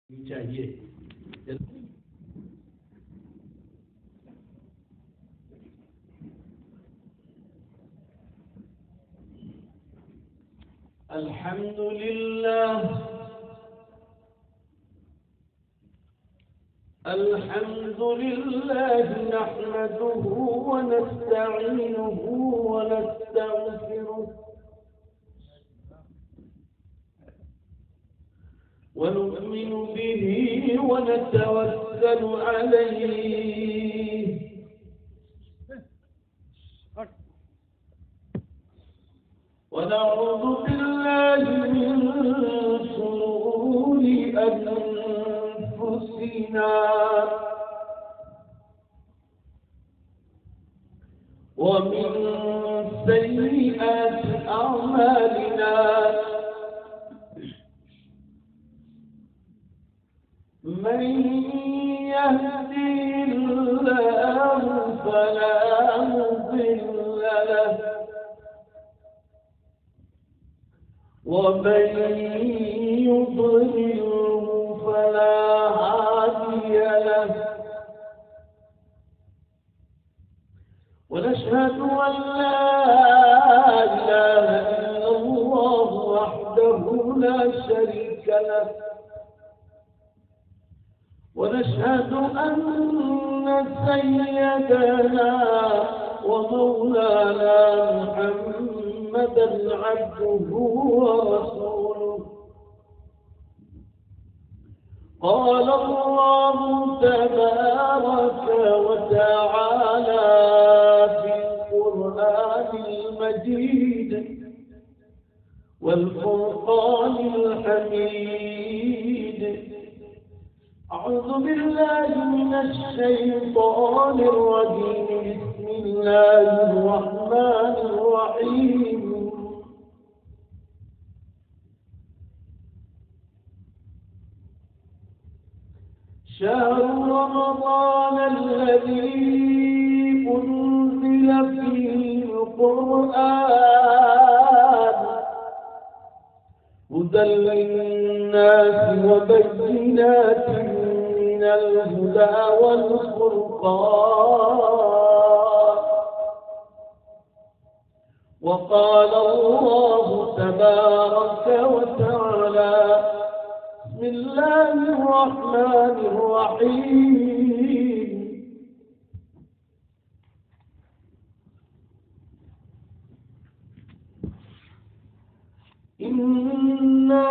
چاہیے. الحمد لله نحمده ونستعينه ونستغفره ونؤمن به ونتوكل عليه ونعوذ بالله من شرور أنفسنا ومن سيئات أعمالنا من يهدي الله فلا مضل له ومن يضلله فلا هادي له ونشهد أن لا إله إلا الله وحده لا شريك له ونشهد أن سيدنا ومولانا محمدا عبده ورسوله قال الله تبارك وتعالى في القرآن المجيد والفرقان الحميد أعوذ بالله من الشيطان الرجيم بسم الله الرحمن الرحيم شهر رمضان الذي أنزل فيه القرآن هدى للناس وبينات من الهدى والفرقان وقال الله تبارك وتعالى بسم الله الرحمن الرحيم إنا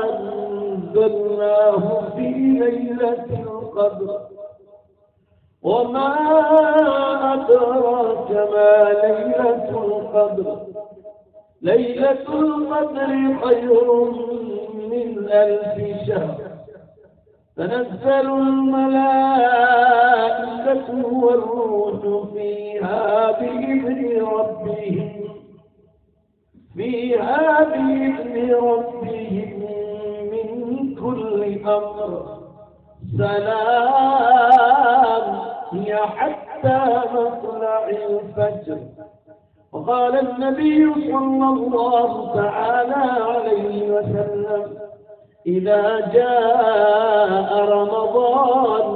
أنزلناه في ليلة القدر وما أدراك ما ليلة القدر ليلة القدر خير من 1000 شهر تنزل الملائكة والروح فيها بإذن ربهم من كل أمر سلام هي حتى مطلع الفجر. وقال النبي صلى الله تعالى عليه وسلم إذا جاء رمضان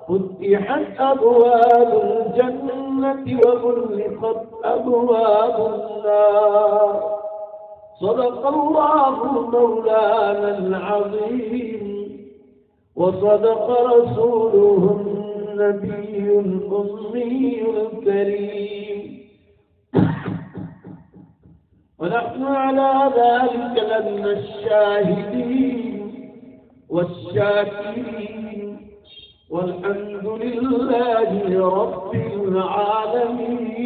فتحت أبواب الجنة وغلقت أبواب النار. صدق الله مولانا العظيم وصدق رسوله النبي الأمي الكريم ونحن على ذلك لمن الشاهدين والشاكرين والحمد لله رب العالمين.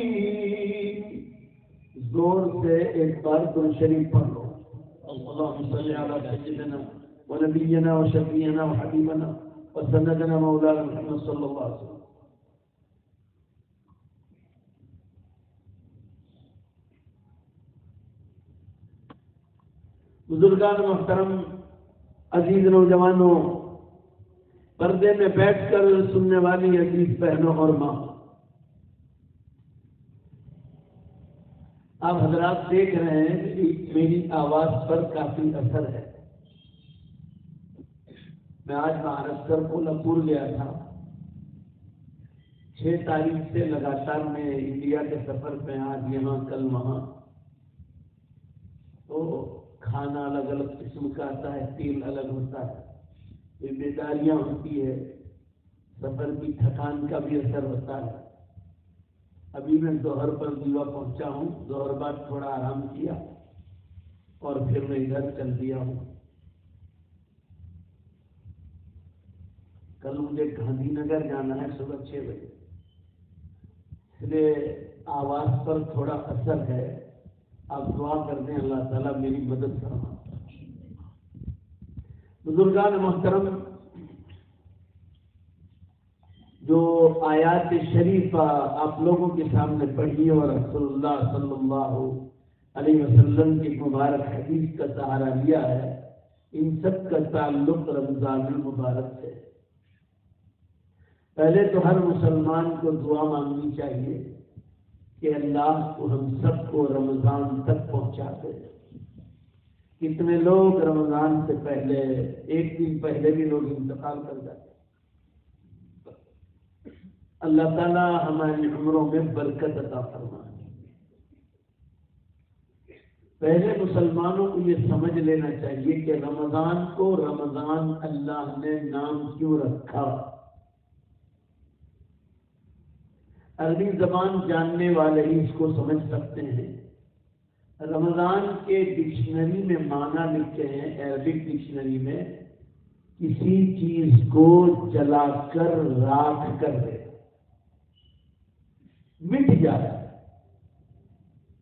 زور سے ایک بار درود شریف پڑھ لو. اللهم صل على سيدنا ونبينا وشفيعنا وحبيبنا وسندنا مولانا محمد صلى الله عليه وسلم. بزرگان محترم، عزیز نوجوانوں، پردے میں بیٹھ کر سننے والی عزیز بہنوں اور ماں، آپ حضرات دیکھ رہے ہیں کہ میری آواز پر کافی اثر ہے. میں آج مہاراشٹر کولہاپور گیا تھا. 6 تاریخ سے لگاتار میں انڈیا کے سفر پہ، آج یہاں کل وہاں. تو کھانا الگ الگ قسم کا آتا ہے، تیل الگ ہوتا ہے، یہ بیداریاں ہوتی ہے، سفر کی تھکان کا بھی اثر ہوتا ہے. ابھی میں ظہر پر دیوا پہنچا ہوں، ظہر بعد تھوڑا آرام کیا اور پھر میں ادھر چل دیا ہوں. کل مجھے گاندھی نگر جانا ہے صبح 6 بجے، اس لیے آواز پر تھوڑا اثر ہے. آپ دعا کر دیں اللہ تعالیٰ میری مدد فرما. بزرگان محترم، جو آیات شریفہ آپ لوگوں کے سامنے پڑھی اور رسول اللہ صلی اللہ علیہ وسلم کی مبارک حدیث کا سہارا لیا ہے، ان سب کا تعلق رمضان المبارک سے. پہلے تو ہر مسلمان کو دعا مانگنی چاہیے کہ اللہ کو ہم سب کو رمضان تک پہنچا دے. کتنے لوگ رمضان سے پہلے، 1 دن پہلے بھی لوگ انتقال کر جاتے. اللہ تعالیٰ ہماری عمروں میں برکت عطا فرمائے. پہلے مسلمانوں کو یہ سمجھ لینا چاہیے کہ رمضان کو رمضان اللہ نے نام کیوں رکھا. عربی زبان جاننے والے ہی اس کو سمجھ سکتے ہیں. رمضان کے ڈکشنری میں معنی لکھتے ہیں، عربک ڈکشنری میں، کسی چیز کو جلا کر راکھ کر دے، مٹ جائے.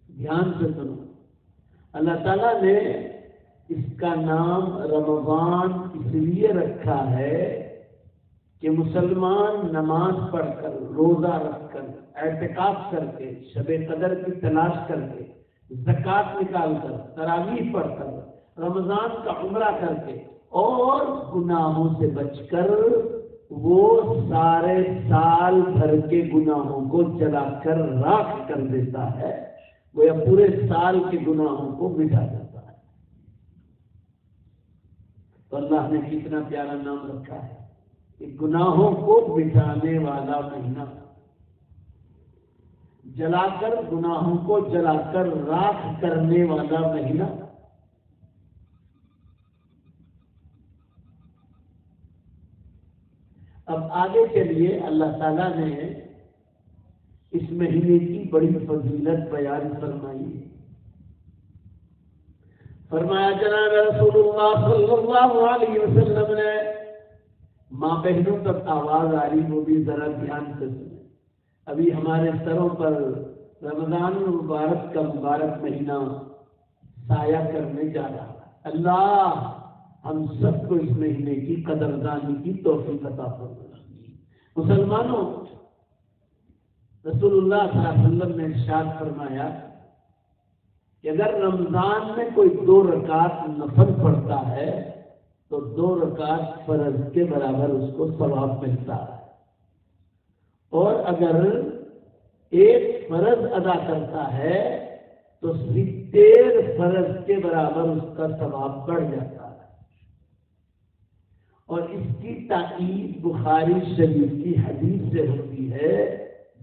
دھیان سے سنو، اللہ تعالیٰ نے اس کا نام رمضان اس لیے رکھا ہے کہ مسلمان نماز پڑھ کر، روزہ رکھ کر، اعتکاف کر کے، شب قدر کی تلاش کر کے، زکوٰۃ نکال کر، تراویح پڑھ کر، رمضان کا عمرہ کر کے اور گناہوں سے بچ کر وہ سارے سال بھر کے گناہوں کو جلا کر راکھ کر دیتا ہے، وہ پورے سال کے گناہوں کو مٹا دیتا ہے. تو اللہ نے کتنا پیارا نام رکھا ہے کہ گناہوں کو مٹانے والا مہینہ، جلا کر، گناہوں کو جلا کر راکھ کرنے والا مہینہ. اب آگے چلیے، اللہ تعالیٰ نے اس مہینے کی بڑی فضیلت بیان فرمائی. فرمایا جناب رسول اللہ صلی اللہ علیہ وسلم نے، ماں بہنوں تک آواز آ رہی وہ بھی ذرا دھیان سے سنیں. ابھی ہمارے سروں پر رمضان المبارک کا مبارک مہینہ سایہ کرنے جا رہا ہے. اللہ ہم سب کو اس مہینے کی قدردانی کی توفیق عطا فرمائے. مسلمانوں، رسول اللہ صلی اللہ علیہ وسلم نے ارشاد فرمایا کہ اگر رمضان میں کوئی 2 رکعت نفل پڑھتا ہے تو 2 رکعت فرض کے برابر اس کو ثواب ملتا ہے، اور اگر 1 فرض ادا کرتا ہے تو 70 فرض کے برابر اس کا ثواب بڑھ جاتا ہے. اور اس کی تائید بخاری شریف کی حدیث سے ہوتی ہے.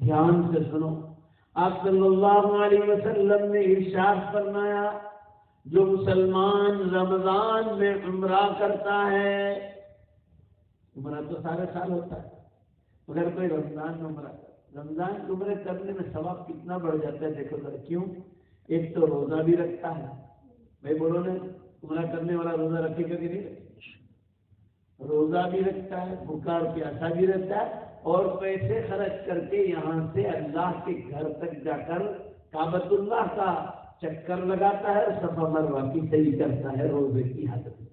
دھیان سے سنو، آپ صلی اللہ علیہ وسلم نے ارشاد فرمایا، جو مسلمان رمضان میں عمرہ کرتا ہے، عمرہ تو سارے سال ہوتا ہے مگر کوئی رمضان میں عمرہ کرتا، رمضان کے عمرے کرنے میں ثواب کتنا بڑھ جاتا ہے. دیکھو ذرا، کیوں؟ ایک تو روزہ بھی رکھتا ہے. بھائی بولو نا، عمرہ کرنے والا روزہ رکھے گا کہ نہیں رکھے؟ روزہ بھی رکھتا ہے، بھوکا اور پیاسا بھی رہتا ہے، اور پیسے خرچ کر کے یہاں سے اللہ کے گھر تک جا کر کعبۃ اللہ کا چکر لگاتا ہے، صفا مروہ کی صحیح کرتا ہے روزے کی حالت میں.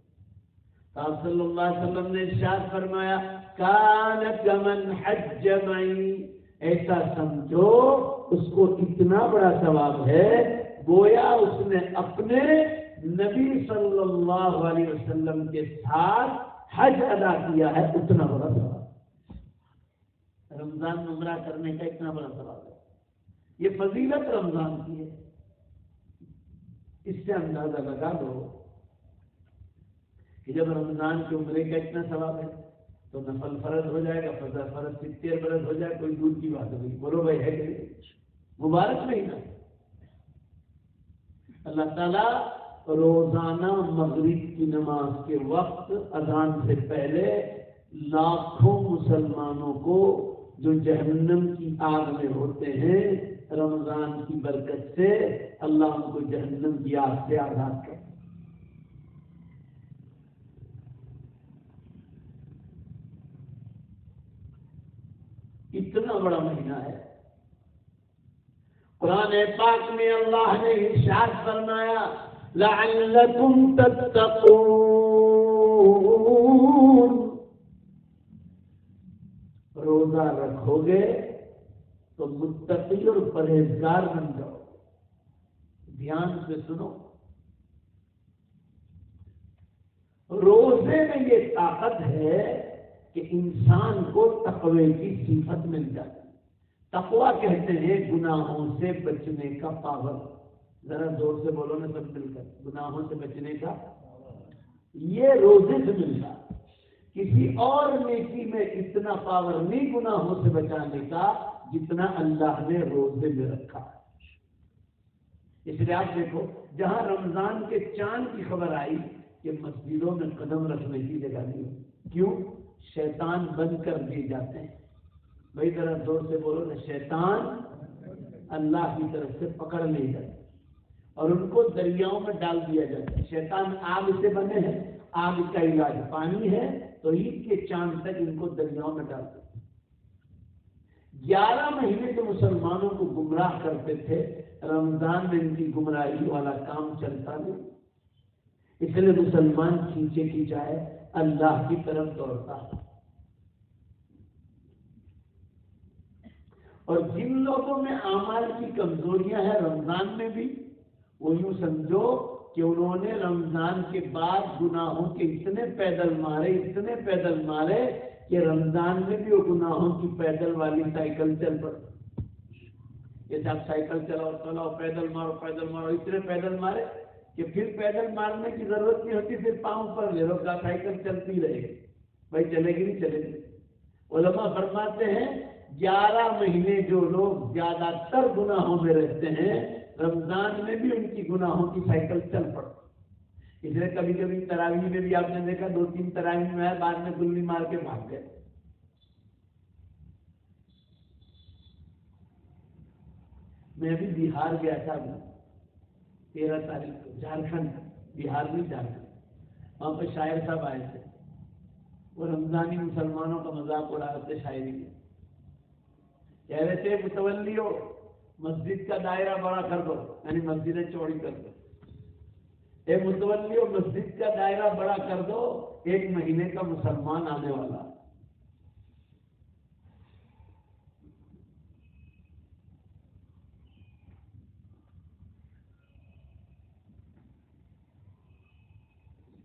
آپ صلی اللہ علیہ وسلم نے ارشاد فرمایا، کان کمن حج معی، ایسا سمجھو اس کو اتنا بڑا ثواب ہے گویا اس نے اپنے نبی صلی اللہ علیہ وسلم کے ساتھ حج ادا کیا ہے، اتنا بڑا ثواب. رمضان میں عمرہ کرنے کا اتنا بڑا ثواب ہے. یہ فضیلت رمضان کی ہے. اس سے اندازہ لگا لو کہ جب رمضان کے عمرے کا اتنا ثواب ہے تو نفل فرض ہو جائے گا، فرض 70 برس ہو جائے، کوئی دور کی بات ہوگی، بولو بھائی ہے کہ مبارک مہینہ۔ اللہ تعالیٰ روزانہ مغرب کی نماز کے وقت اذان سے پہلے لاکھوں مسلمانوں کو جو جہنم کی آگ میں ہوتے ہیں، رمضان کی برکت سے اللہ ان کو جہنم کی آگ سے آزاد کرے۔ اتنا بڑا مہینہ ہے۔ قرآن پاک میں اللہ نے ارشاد فرمایا لعلکم تتقون، روزہ رکھو گے تو متقی اور پرہیزگار بن جاؤ۔ دھیان سے سنو، روزے میں یہ طاقت ہے کہ انسان کو تقوی کی صفت مل جاتی ہے۔ تقوی کہتے ہیں گناہوں سے بچنے کا پاور۔ ذرا زور سے بولو نا سب مل کر، گناہوں سے بچنے کا، یہ روزے سے ملتا۔ کسی اور نیکی میں اتنا پاور نہیں گناہوں سے بچانے کا جتنا اللہ نے روزے میں رکھا۔ اس لیے آپ دیکھو، جہاں رمضان کے چاند کی خبر آئی کہ مسجدوں میں قدم رکھنے کی جگہ نہیں۔ کیوں؟ شیطان بند کر دیے جاتے ہیں۔ بھائی ذرا زور سے بولو نا، شیطان اللہ کی طرف سے پکڑ لے جاتے اور ان کو دریاؤں میں ڈال دیا جاتا ہے۔ شیطان آگ سے بنے ہیں، آگ کا علاج پانی ہے، تو عید کے چاند تک ان کو دریاؤں میں ڈالتے ہیں۔ 11 مہینے کے مسلمانوں کو گمراہ کرتے تھے، رمضان میں ان کی گمراہی والا کام چلتا نہیں، اس لیے مسلمان کھینچے کھینچائے اللہ کی طرف دوڑتا ہے۔ اور جن لوگوں میں اعمال کی کمزوریاں ہیں رمضان میں بھی، وہ یوں سمجھو کہ انہوں نے رمضان کے بعد گناہوں کے اتنے پیدل مارے کہ رمضان میں بھی وہ گناہوں کی پیدل والی سائیکل چل پڑی۔ جیسے آپ سائیکل چلاؤ، پیدل مارو، اتنے پیدل مارے کہ پھر پیدل مارنے کی ضرورت نہیں ہوتی، پھر پاؤں پر لے لو، سائیکل چلتی رہے گی۔ بھائی چلے گی نہیں چلے گی۔ علماء فرماتے ہیں 11 مہینے جو لوگ زیادہ تر گناہوں میں رہتے ہیں، رمضان میں بھی ان کی گناہوں کی سائیکل چل پڑتی۔ اس لیے کبھی کبھی تراویح میں بھی آپ نے دیکھا 2-3 تراویح میں بعد میں گلی مار کے بھاگ گئے۔ میں بھی بہار گیا تھا 13 تاریخ کو، جھارکھنڈ، بہار میں جھارکھنڈ، وہاں پہ شاعر صاحب آئے تھے، وہ رمضانی مسلمانوں کا مذاق اڑا رہے تھے شاعری میں، کہہ رہے تھے متولیو مسجد کا دائرہ بڑا کر دو، یعنی مسجدیں چوڑی کر دو، اے متولیو مسجد کا دائرہ بڑا کر دو، 1 مہینے کا مسلمان آنے والا۔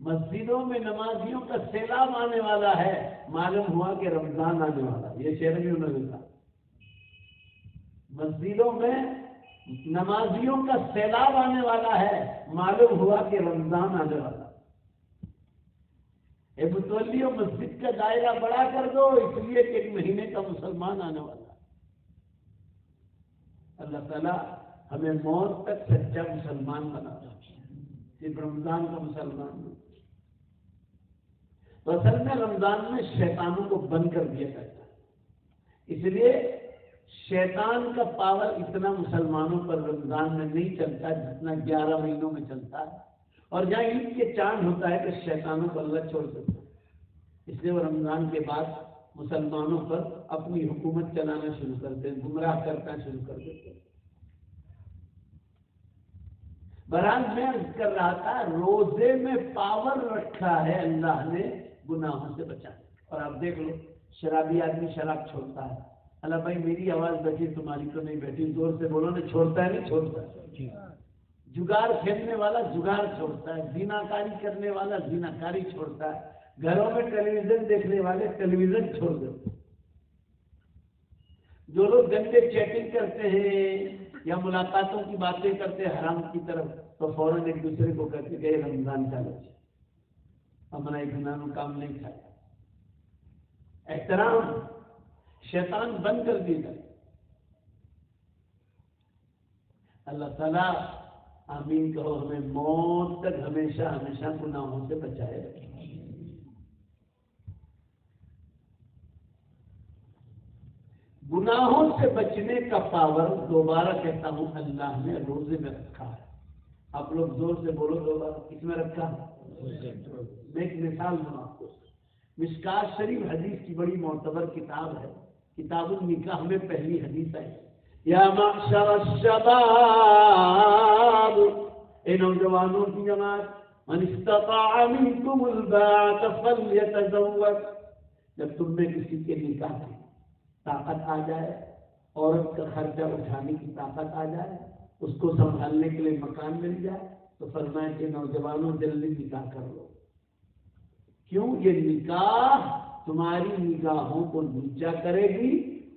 مسجدوں میں نمازیوں کا سیلاب آنے والا ہے، معلوم ہوا کہ رمضان آنے والا، یہ شعر بھی انہوں نے کہا۔ مسجدوں میں نمازیوں کا سیلاب آنے والا ہے، معلوم ہوا کہ رمضان آنے والا۔ اے متولیو مسجد کا دائرہ بڑا کر دو، اس لیے کہ 1 مہینے کا مسلمان آنے والا۔ اللہ تعالیٰ ہمیں موت تک سچا مسلمان بنا، صرف رمضان کا مسلمان نہیں۔ تو اصل میں رمضان میں شیطانوں کو بند کر دیا جاتا ہے، اس لیے شیطان کا پاور اتنا مسلمانوں پر رمضان میں نہیں چلتا جتنا 11 مہینوں میں چلتا ہے، اور جہاں عید کے چاند ہوتا ہے کہ شیطانوں کو اللہ چھوڑ سکتا ہے، اس لیے وہ رمضان کے بعد مسلمانوں پر اپنی حکومت چلانا شروع کرتے ہیں، گمراہ کرنا شروع کر دیتے ہیں۔ بہرحال میں عرض کر رہا تھا، روزے میں پاور رکھا ہے اللہ نے گناہوں سے بچانے، اور آپ دیکھ لو شرابی آدمی شراب چھوڑتا ہے، اللہ بھائی میری آواز بیٹھی تمہاری تو نہیں بیٹھی، زور سے بولو نا، چھوڑتا ہے نہیں چھوڑتا ہے؟ جگار کھیلنے والا جگار چھوڑتا ہے، زیناکاری کرنے والا زیناکاری چھوڑتا ہے، گھروں میں ٹیلی ویژن دیکھنے والے ٹیلی ویژن چھوڑ دیتے، جو لوگ گندے چیٹنگ کرتے ہیں یا ملاقاتوں کی باتیں کرتے ہیں حرام کی طرف، تو فوراً ایک دوسرے کو کہتے کہ رمضان چالو، ہمارا گناہ کام نہیں کھایا. احترام شیطان بند کر دیے گئے. اللہ تعالیٰ آمین کہو، ہمیں موت تک ہمیشہ ہمیشہ گناہوں سے بچائے رکھے. گناہوں سے بچنے کا پاور دوبارہ کہتا ہوں اللہ نے روزے میں رکھا ہے. آپ لوگ زور سے بولو دوبارہ، کس میں رکھا ہے؟ میں ایک مثال دوں آپ کو. مشکات شریف حدیث کی بڑی معتبر کتاب ہے، کتاب النکاح میں پہلی حدیث ہے، یا معشر الشباب، اے نوجوانوں کی جماعت، من استطاع منکم الباءۃ فلیتزوج، جب تم میں کسی کے نکاح کی طاقت آ جائے، عورت کا خرچہ اٹھانے کی طاقت آ جائے، اس کو سنبھالنے کے لیے مکان مل جائے، تو فرمایا کہ نوجوانوں جلدی نکاح کر لو. کیوں؟ یہ نکاح تمہاری نگاہوں کو نیچا کرے گی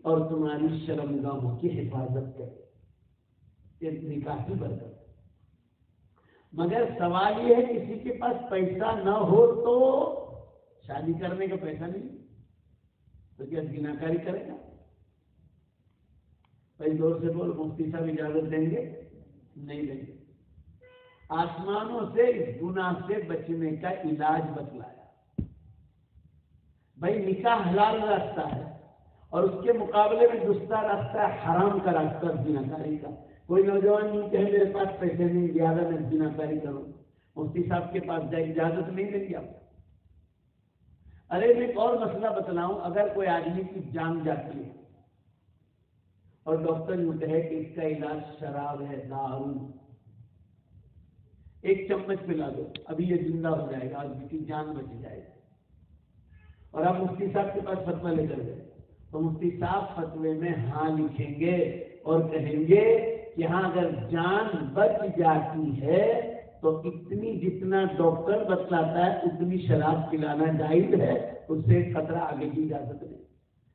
اور تمہاری شرمگاہوں کی حفاظت کرے گی. یہ نکاح کی برکت. مگر سوال یہ ہے کسی کے پاس پیسہ نہ ہو تو شادی کرنے کا پیسہ نہیں تو کیا زناکاری کرے گا؟ بھائی زور سے بول، مفتی صاحب اجازت دیں گے؟ نہیں دیں گے. آسمانوں سے اس گناہ سے بچنے کا علاج بتلایا. بھائی نکاح حلال راستہ ہے اور اس کے مقابلے میں دوسرا راستہ ہے حرام کا راستہ زناکاری کا. کوئی نوجوان نہیں کہے میرے پاس پیسے نہیں، زیادہ میں زناکاری کروں، مفتی صاحب کے پاس جائے اجازت نہیں دیں گے آپ. ارے میں ایک اور مسئلہ بتلاؤں، اگر کوئی آدمی کی جان جاتی ہے اور ڈاکٹر یوں کہے کہ اس کا علاج شراب ہے، دارو، ایک چمچ پلا دو ابھی یہ زندہ ہو جائے گا، آدمی کی جان بچ جائے گی، اور آپ مفتی صاحب کے پاس فتویٰ لے کر گئے تو مفتی صاحب فتوے میں ہاں لکھیں گے اور کہیں گے کہ ہاں اگر جان بچ جاتی ہے تو اتنی جتنا ڈاکٹر بتلاتا ہے اتنی شراب پلانا جائز ہے، اس سے خطرہ آگے کی اجازت نہیں.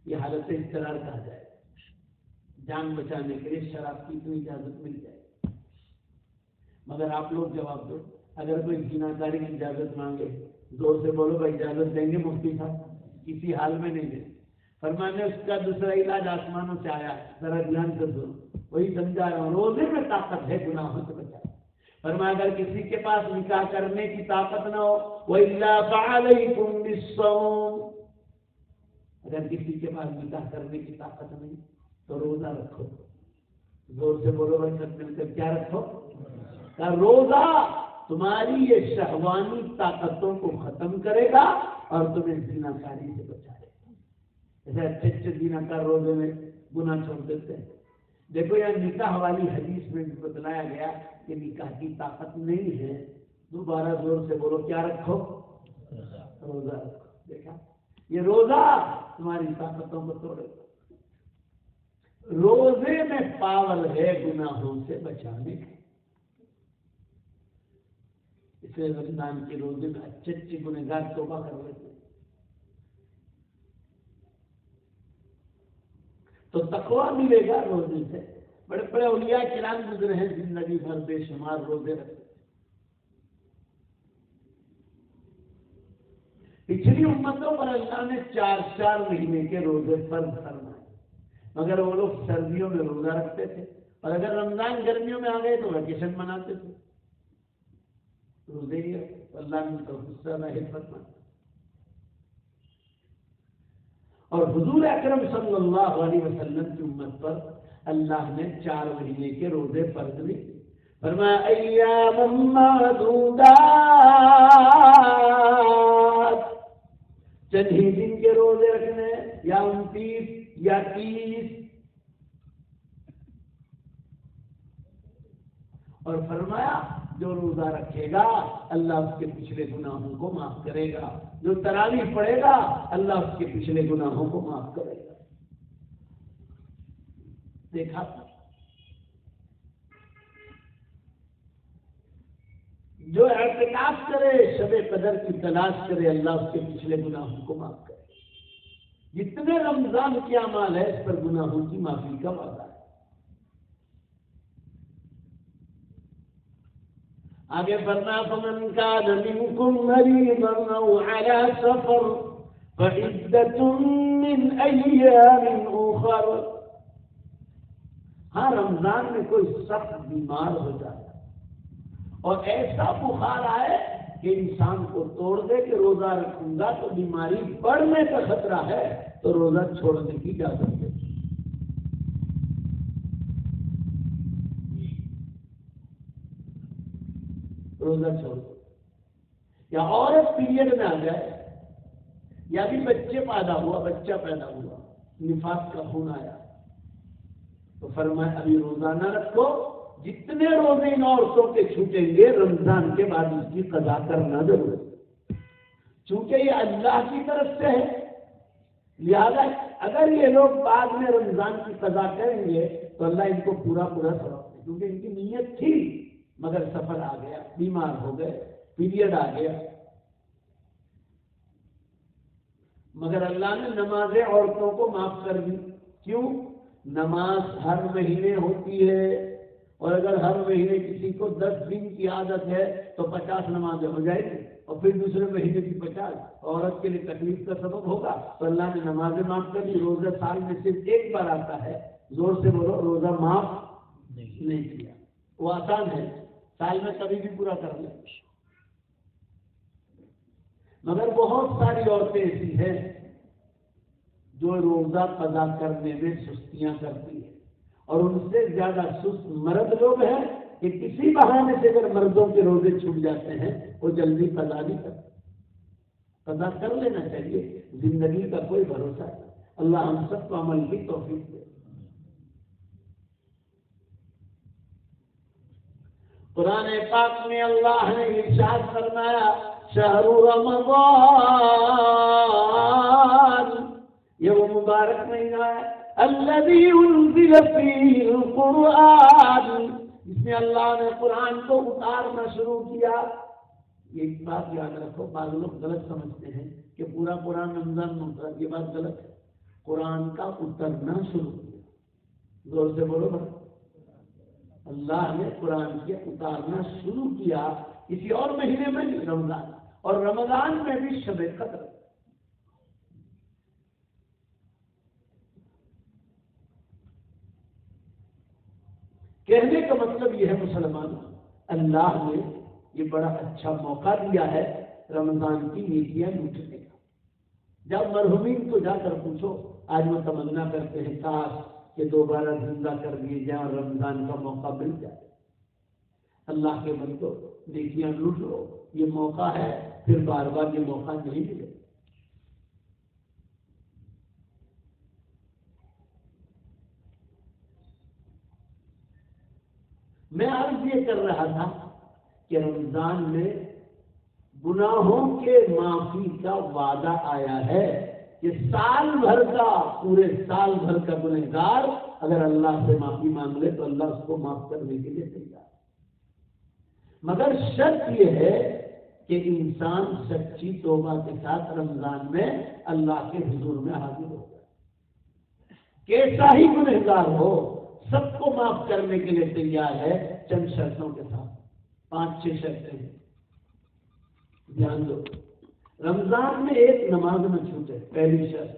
یہ حالت اضطرار کہا جائے. جان بچانے کے لیے شراب کی اتنی اجازت مل جائے. مگر آپ لوگ جواب دو، اگر کوئی زناکاری کی اجازت مانگے، زور سے بولو بھائی اجازت دیں گے مفتی صاحب؟ کسی حال میں نہیں دیں. فرمانے اس کا دوسرا علاج آسمانوں سے آیا، ذرا دھیان کر دو، وہی سمجھا رہا ہوں، روزے میں طاقت ہے گناہوں سے بچا. فرمایا اگر کسی کے پاس نکاح کرنے کی طاقت نہ ہو، وَإِلَّا فَعَلَيْكُمْ بِالصَّوْمِ، اگر کسی کے پاس نکاح کرنے کی طاقت نہیں تو روزہ رکھو. زور سے بولو بھائی سب مل کر، کیا رکھو؟ کہ روزہ تمہاری یہ شہوانی طاقتوں کو ختم کرے گا اور تمہیں زناکاری سے بچائے گا. ایسے اچھے اچھے زناکار روزے میں گناہ چھوڑ دیتے ہیں. دیکھو یہاں نکاح والی حدیث میں بھی بتلایا گیا کہ نکاح کی طاقت نہیں ہے. دوبارہ زور سے بولو، کیا رکھو؟ روزہ رکھو. دیکھا، یہ روزہ تمہاری طاقتوں کو توڑے گا. روزے میں پاور ہے گناہوں سے بچانے کی. اسے رمضان کے روزے میں اچھے اچھے گنہگار توبہ کر لیتے ہیں تو تقویٰ ملے گا روزے سے. بڑے بڑے اولیاء کرام گزرے ہیں زندگی بھر بے شمار روزے رکھتے. پچھلی امتوں پر اللہ نے 4 مہینے کے روزے فرض فرمائے، مگر وہ لوگ سردیوں میں روزہ رکھتے تھے، اور اگر رمضان گرمیوں میں آ گئے تو ویکیشن مناتے تھے. روزے ہی اللہ نے تو غصہ ظاہر فرمایا. اور حضور اکرم صلی اللہ علیہ وسلم کی امت پر اللہ نے 4 مہینے کے روزے فرض نہیں فرمایا. ایام معدودات، چند ہی دن کے روزے رکھنے، یا 29 یا 30. اور فرمایا جو روزہ رکھے گا اللہ اس کے پچھلے گناہوں کو معاف کرے گا، جو تراویح پڑھے گا اللہ اس کے پچھلے گناہوں کو معاف کرے گا. دیکھا، جو اعتکاف کرے، شب قدر کی تلاش کرے، اللہ اس کے پچھلے گناہوں کو معاف کرے. جتنے رمضان کے اعمال ہے اس پر گناہوں کی معافی کا وعدہ ہے. آگے فرمایا فمن کان منکم مریضا او علی سفر فعدۃ من ایام اخر. ہاں رمضان میں کوئی سخت بیمار ہو جائے اور ایسا بخار آئے کہ انسان کو توڑ دے کہ روزہ رکھوں گا تو بیماری بڑھنے کا خطرہ ہے تو روزہ چھوڑنے کی اجازت ہے. روزہ چھوڑ دو. یا عورت پیریڈ میں آ جائے یا بھی بچہ پیدا ہوا نفاس کا خون آیا تو فرمایا ابھی روزہ نہ رکھو. جتنے روزے ان عورتوں کے چھوٹیں گے رمضان کے بعد اس کی قضا کرنا ضرور ہے چونکہ یہ اللہ کی طرف سے ہے. لہذا اگر یہ لوگ بعد میں رمضان کی قضا کریں گے تو اللہ ان کو پورا ثواب دے کیونکہ ان کی نیت تھی مگر سفر آ گیا, بیمار ہو گئے, پیریڈ آ گیا. مگر اللہ نے نمازیں عورتوں کو معاف کر دی. کیوں؟ نماز ہر مہینے ہوتی ہے اور اگر ہر مہینے کسی کو 10 دن کی عادت ہے تو 50 نمازیں ہو جائے گی اور پھر دوسرے مہینے کی 50. عورت کے لیے تکلیف کا سبب ہوگا تو اللہ نے نمازیں معاف کر دی. روزہ سال میں صرف ایک بار آتا ہے. زور سے بولو, روزہ معاف نہیں کیا. وہ آسان ہے, سال میں کبھی بھی پورا کر لیں. مگر بہت ساری عورتیں ایسی ہیں جو روزہ قضا کرنے میں سستیاں کرتی ہیں اور ان سے زیادہ سست مرد لوگ ہیں کہ کسی بہانے سے اگر مردوں کے روزے چھوٹ جاتے ہیں وہ جلدی قضا نہیں کرتے. قضا کر لینا چاہیے, زندگی کا کوئی بھروسہ نہیں. اللہ ہم سب کو عمل کی توفیق دے. قرآن پاک میں اللہ نے ارشاد فرمایا شہر رمضان, یہ وہ مبارک مہینہ ہے الذی انزل فیہ القرآن, جس میں اللہ نے قرآن کو اتارنا شروع کیا. ایک بات یاد رکھو, بعض لوگ غلط سمجھتے ہیں کہ پورا قرآن رمضان میں اترا. یہ بات غلط ہے. قرآن کا اترنا شروع کیا. زور سے بولو بھائی. اللہ نے قرآن کے اتارنا شروع کیا کسی اور مہینے میں نہیں, رمضان. اور رمضان میں بھی شب قدر. کہنے کا مطلب یہ ہے مسلمان, اللہ نے یہ بڑا اچھا موقع دیا ہے رمضان کی نیکیاں لوٹنے کا. جب مرحومین کو جا کر پوچھو, آج وہ تمنا کرتے ہیں کاش کہ دوبارہ زندہ کر دیے جائیں اور رمضان کا موقع مل جائے. اللہ کے بندو نیکیاں لوٹ لو, یہ موقع ہے, پھر بار بار یہ موقع نہیں ملے. میں عرض یہ کر رہا تھا کہ رمضان میں گناہوں کے معافی کا وعدہ آیا ہے کہ سال بھر کا, پورے سال بھر کا گنہگار اگر اللہ سے معافی مانگ لے تو اللہ اس کو معاف کرنے کے لیے تیار. مگر شرط یہ ہے کہ انسان سچی توبہ کے ساتھ رمضان میں اللہ کے حضور میں حاضر ہو جائے. کیسا ہی گنہگار ہو سب کو معاف کرنے کے لیے تیار ہے, چند شرطوں کے ساتھ. 5-6 شرطیں ہیں, دھیان دو. رمضان میں ایک نماز نہ چھوٹے, پہلی شرط.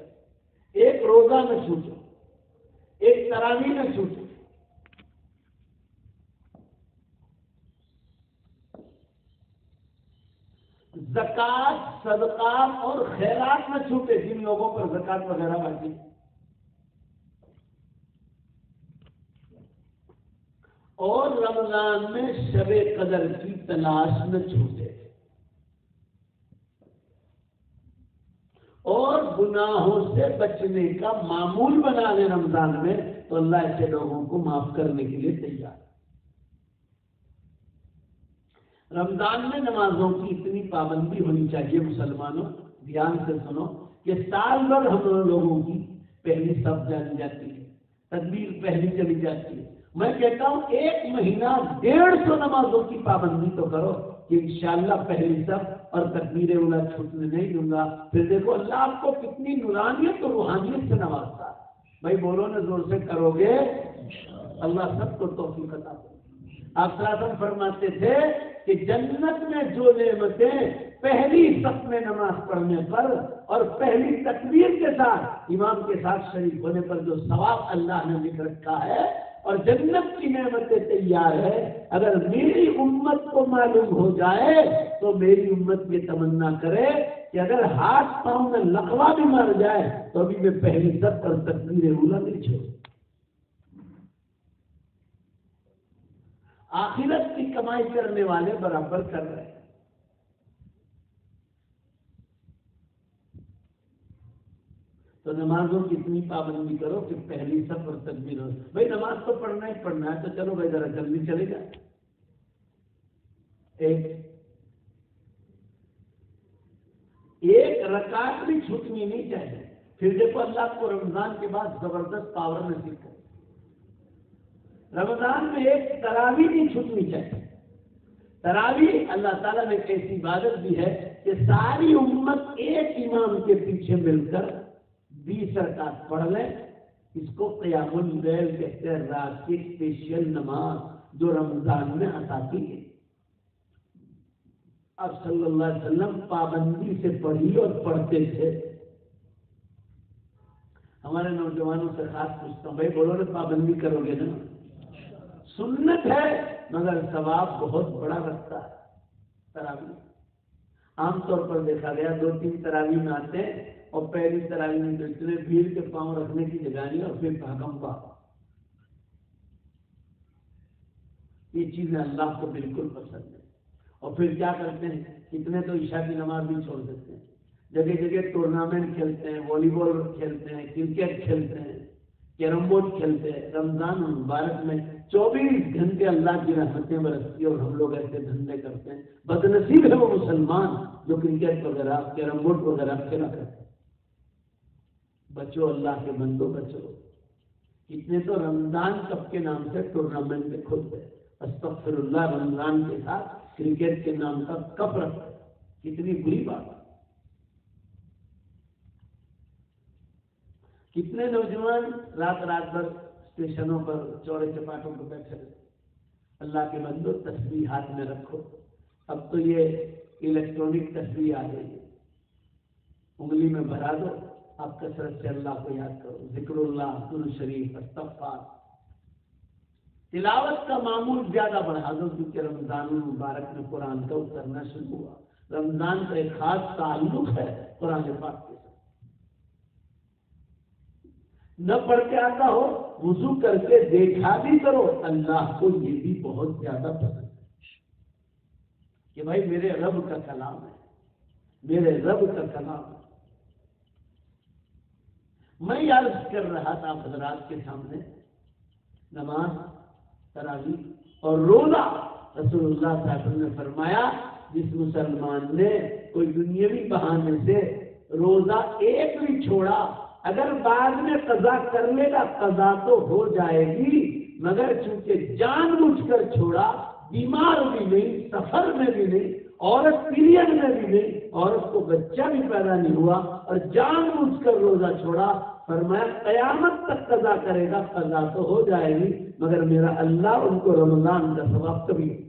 ایک روزہ نہ چھوٹے, ایک تراویح نہ چھوٹے. زکات, صدقات اور خیرات نہ چھوٹے, جن لوگوں پر زکات وغیرہ باقی. اور رمضان میں شب قدر کی تلاش نہ چھوٹے. اور گناہوں سے بچنے کا معمول بنا لیں رمضان میں تو اللہ ایسے لوگوں کو معاف کرنے کے لیے تیار. رمضان میں نمازوں کی اتنی پابندی ہونی چاہیے مسلمانوں, دھیان سے سنو, کہ سال بھر ہم لوگوں کی پہلی صف جانی جاتی ہے, تکبیر پہلی چلی جاتی ہے. میں کہتا ہوں 1 مہینہ 150 نمازوں کی پابندی تو کرو کہ انشاءاللہ پہلی صف اور تکبیر اولا چھوٹنے نہیں دوں گا. پھر دیکھو اللہ آپ کو کتنی نورانیت اور روحانیت سے نوازتا ہے. بھائی بولو نا زور سے, کرو گے اللہ سب کو توفیق عطا کرے. آپ صلی اللہ علیہ وسلم فرماتے تھے کہ جنت میں جو نعمتیں پہلی صف میں نماز پڑھنے پر اور پہلی تکبیر کے ساتھ امام کے ساتھ شریک ہونے پر جو ثواب اللہ نے لکھ رکھا ہے اور جنت کی نعمتیں تیار ہے، اگر میری امت کو معلوم ہو جائے تو میری امت یہ تمنا کرے کہ اگر ہاتھ پاؤں میں لقوہ بھی مر جائے تو ابھی میں پہلی صف پر تکبیر اولیٰ نہیں چھوڑوں۔ آخرت کی کمائی کرنے والے برابر کر رہے ہیں۔ تو نمازوں کی اتنی پابندی کرو کہ پہلی صف اور تکبیر ہو۔ بھائی نماز تو پڑھنا ہی پڑھنا ہے، تو چلو بھائی ذرا جلدی چلے جائیں۔ ایک رکعت بھی چھوٹنی نہیں چاہیے۔ پھر دیکھو اللہ کو رمضان کے بعد زبردست پاور نصیب کرے۔ رمضان میں ایک تراویح نہیں چھوٹنی چاہیے۔ تراویح اللہ تعالیٰ نے ایسی عبادت دی ہے کہ ساری امت ایک امام کے پیچھے مل کر 20 رکعت پڑھ لیں۔ اس کو قیام اللیل کہتے ہیں، رات کی اسپیشل نماز جو رمضان میں عطا کی ہے۔ اب صلی اللہ علیہ وسلم پابندی سے پڑھی اور پڑھتے تھے۔ ہمارے نوجوانوں سے خاص پوچھتا ہوں، بھائی بولو نا پابندی کرو گے نا؟ سنت ہے مگر ثواب بہت بڑا رکھتا ہے۔ تراویح عام طور پر دیکھا گیا 2-3 تراویح میں آتے ہیں اور پہلی تراویح میں جو اتنے بھیڑ کے پاؤں رکھنے کی جگہ نہیں اور پھر بھاگم پا، یہ چیزیں اللہ کو بالکل پسند ہے۔ اور پھر کیا کرتے ہیں، کتنے تو عشاء کی نماز بھی چھوڑ دیتے ہیں، جگہ جگہ ٹورنامنٹ کھیلتے ہیں، والی بال کھیلتے ہیں، کرکٹ کھیلتے ہیں، کیرم بورڈ کھیلتے ہیں۔ رمضان مبارک میں 24 گھنٹے اللہ کی رحمتیں برستی اور ہم لوگ ایسے دھندے کرتے ہیں۔ بدنصیب ہے وہ مسلمان جو کرکٹ وغیرہ کیرم بورڈ وغیرہ کھیلا کرتے ہیں۔ بچو اللہ کے بندو بچو۔ کتنے تو رمضان کپ کے نام سے ٹورنامنٹ میں کھولتے ہیں، استغفر اللہ، رمضان کے ساتھ کرکٹ کے نام کا کپ رکھتے ہیں، کتنی بری بات ہے۔ کتنے نوجوان رات بھر اسٹیشنوں پر چوڑے چپاٹوں پر بیٹھے رہتے۔ اللہ کے بندو تسبیح ہاتھ میں رکھو۔ اب تو یہ الیکٹرانک تسبیح آ گئی ہے، انگلی میں بھرا دو، آپ کثرت سے اللہ کو یاد کرو، ذکر اللہ، درود شریف، استغفار، تلاوت کا معمول زیادہ بڑھا دو، کیونکہ رمضان المبارک میں قرآن کا اترنا شروع ہوا۔ رمضان کا ایک خاص تعلق ہے قرآن پاک کے ساتھ۔ نہ پڑھ کے آتا ہو، وضو کر کے دیکھا بھی کرو، اللہ کو یہ بھی بہت زیادہ پسند ہے کہ بھائی میرے رب کا کلام ہے، میرے رب کا کلام ہے۔ میں عرض کر رہا تھا حضرات کے سامنے، نماز، تراویح اور روزہ، رسول اللہ صلی اللہ علیہ وسلم نے فرمایا جس مسلمان نے کوئی دنیاوی بہانے سے روزہ ایک بھی چھوڑا، اگر بعد میں قضا کر لے گا قضا تو ہو جائے گی، مگر چونکہ جان بوجھ کر چھوڑا، بیمار بھی نہیں، سفر میں بھی نہیں، عورت پیریڈ میں بھی نہیں، عورت کو بچہ بھی پیدا نہیں ہوا اور جان بوجھ کر روزہ چھوڑا، فرمایا قیامت تک قضا کرے گا، قضا تو ہو جائے گی مگر میرا اللہ ان کو رمضان کا ثواب کبھی نہیں،